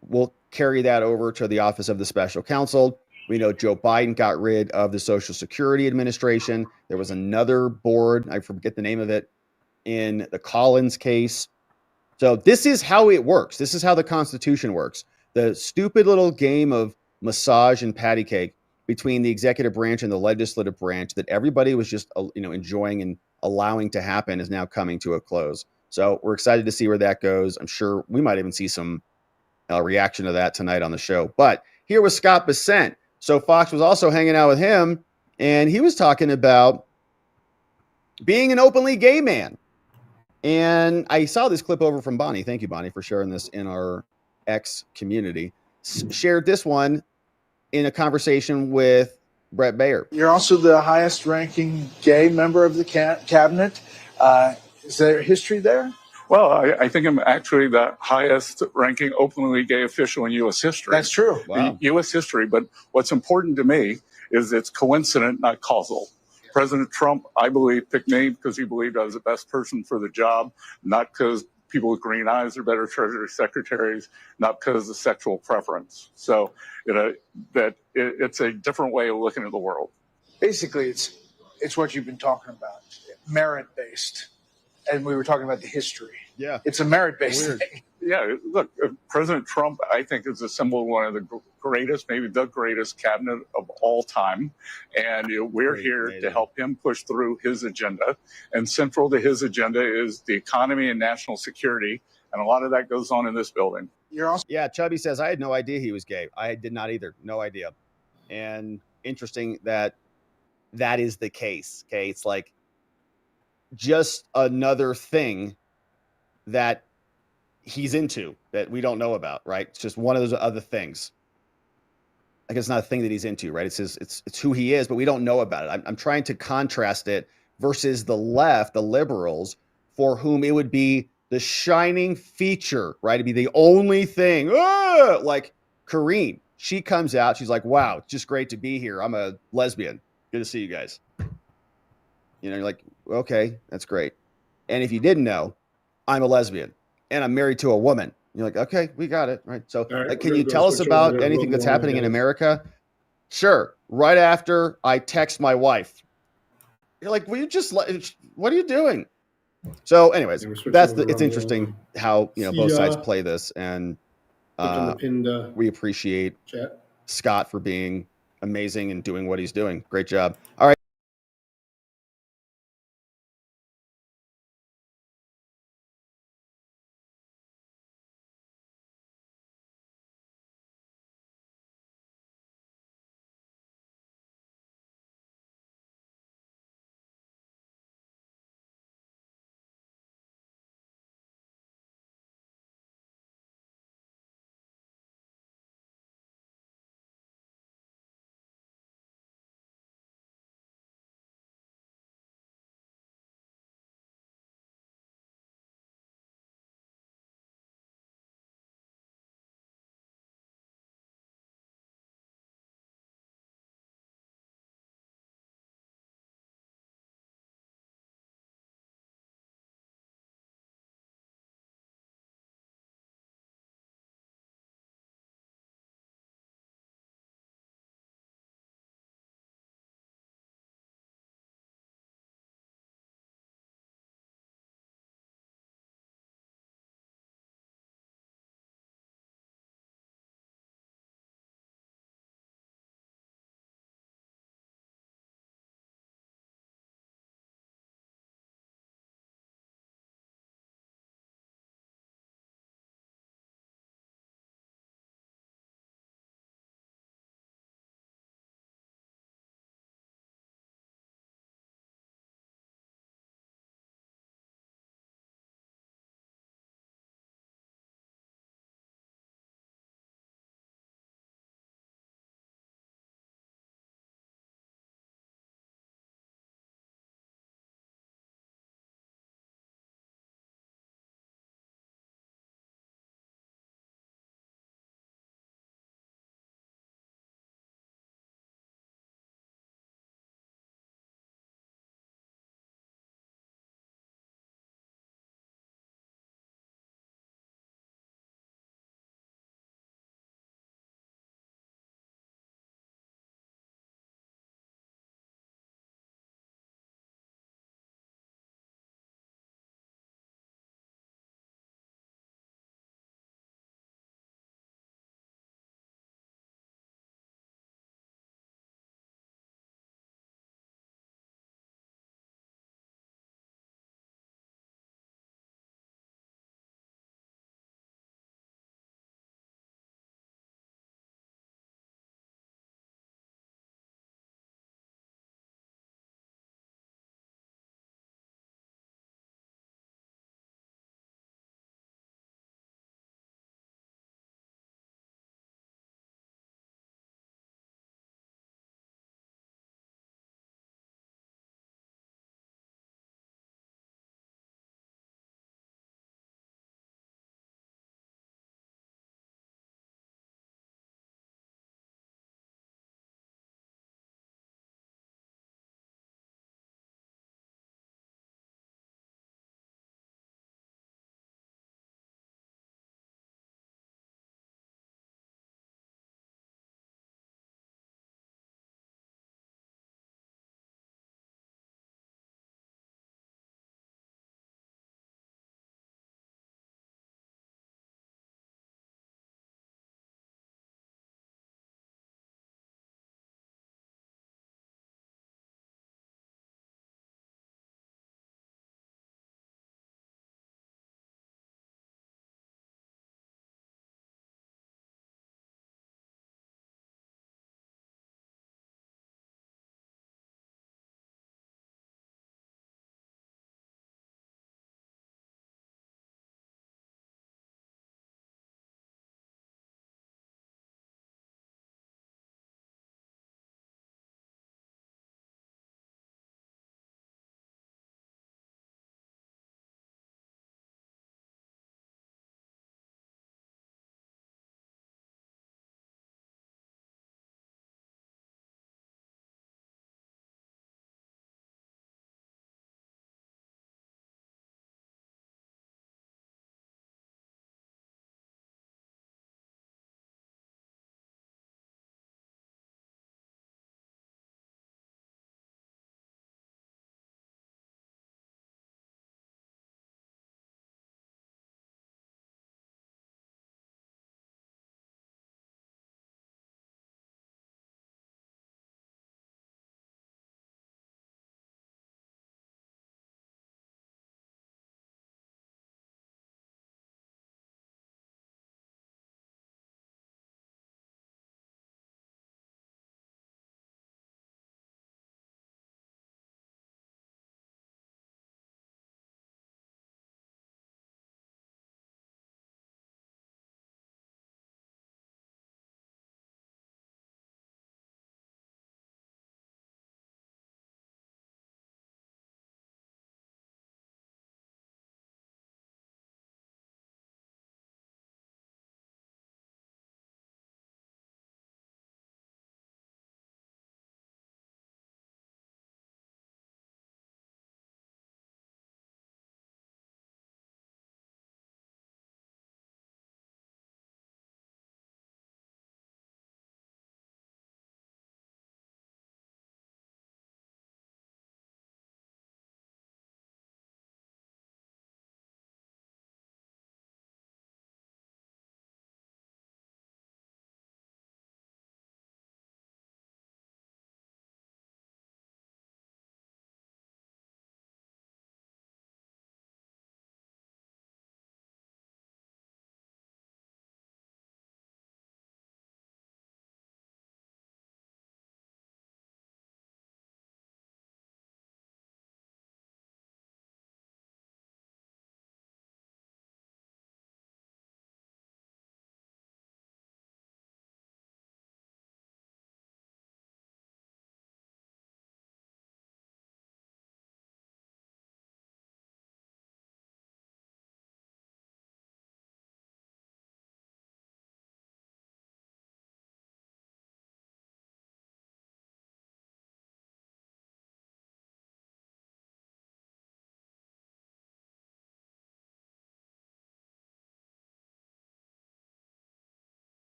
We'll carry that over to the Office of the Special Counsel. We know Joe Biden got rid of the Social Security Administration. There was another board, I forget the name of it, in the Collins case. So this is how it works. This is how the Constitution works. The stupid little game of massage and patty cake between the executive branch and the legislative branch that everybody was just enjoying and allowing to happen is now coming to a close. So we're excited to see where that goes. I'm sure we might even see some reaction to that tonight on the show. But here was Scott Bessent. So Fox was also hanging out with him, and he was talking about being an openly gay man. And I saw this clip over from Bonnie. Thank you, Bonnie, for sharing this in our X community. Shared this one in a conversation with Brett Baer. You're also the highest ranking gay member of the cabinet. Is there history there? Well, I think I'm actually the highest ranking openly gay official in U.S. history. That's true. Wow. U.S. history. But what's important to me is it's coincident, not causal. President Trump, I believe, picked me because he believed I was the best person for the job, not because people with green eyes are better Treasury secretaries, not because of sexual preference. So it's a different way of looking at the world. Basically, it's what you've been talking about, merit-based. and we were talking about the history. Yeah. It's a merit-based thing. Yeah, look, President Trump, I think, is a symbol of one of the greatest, maybe the greatest cabinet of all time. And we're here to help him push through his agenda. And central to his agenda is the economy and national security. And a lot of that goes on in this building. Yeah, Chubby says, I had no idea he was gay. I did not either. No idea. And interesting that that is the case. Okay. It's like just another thing that he's into that we don't know about, right? It's just one of those other things. Like it's not a thing that he's into, right? It's who he is, but we don't know about it. I'm trying to contrast it versus the left, the liberals, for whom it would be the shining feature, right? It'd be the only thing. Like Karine, she comes out, she's like, wow, it's just great to be here. I'm a lesbian. Good to see you guys. You know, you're like, okay, that's great. And if you didn't know, I'm a lesbian and I'm married to a woman. You're like, okay, we got it. Right. So can you tell us about anything that's happening in America? Sure. Right after I text my wife. You're like, will you just, what are you doing? So anyways, it's interesting how, both sides play this, and we appreciate Scott for being amazing and doing what he's doing. Great job. All right.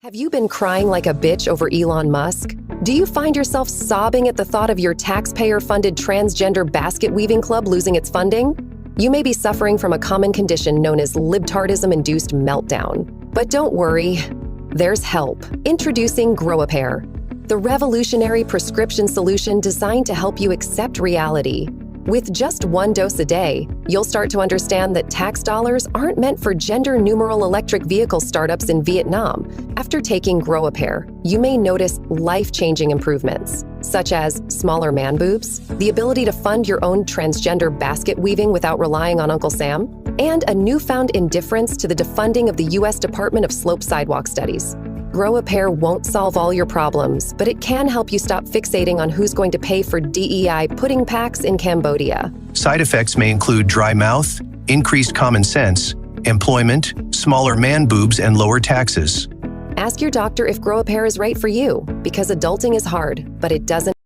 Have you been crying like a bitch over Elon Musk? Do you find yourself sobbing at the thought of your taxpayer-funded transgender basket weaving club losing its funding? You may be suffering from a common condition known as libtardism-induced meltdown. But don't worry, there's help. Introducing Grow-A-Pair, the revolutionary prescription solution designed to help you accept reality. With just 1 dose a day, you'll start to understand that tax dollars aren't meant for gender numeral electric vehicle startups in Vietnam. After taking Grow-A-Pair, you may notice life-changing improvements, such as smaller man boobs, the ability to fund your own transgender basket weaving without relying on Uncle Sam, and a newfound indifference to the defunding of the U.S. Department of Slope Sidewalk Studies. Grow-A-Pair won't solve all your problems, but it can help you stop fixating on who's going to pay for DEI pudding packs in Cambodia. Side effects may include dry mouth, increased common sense, employment, smaller man boobs, and lower taxes. Ask your doctor if Grow-A-Pair is right for you, because adulting is hard, but it doesn't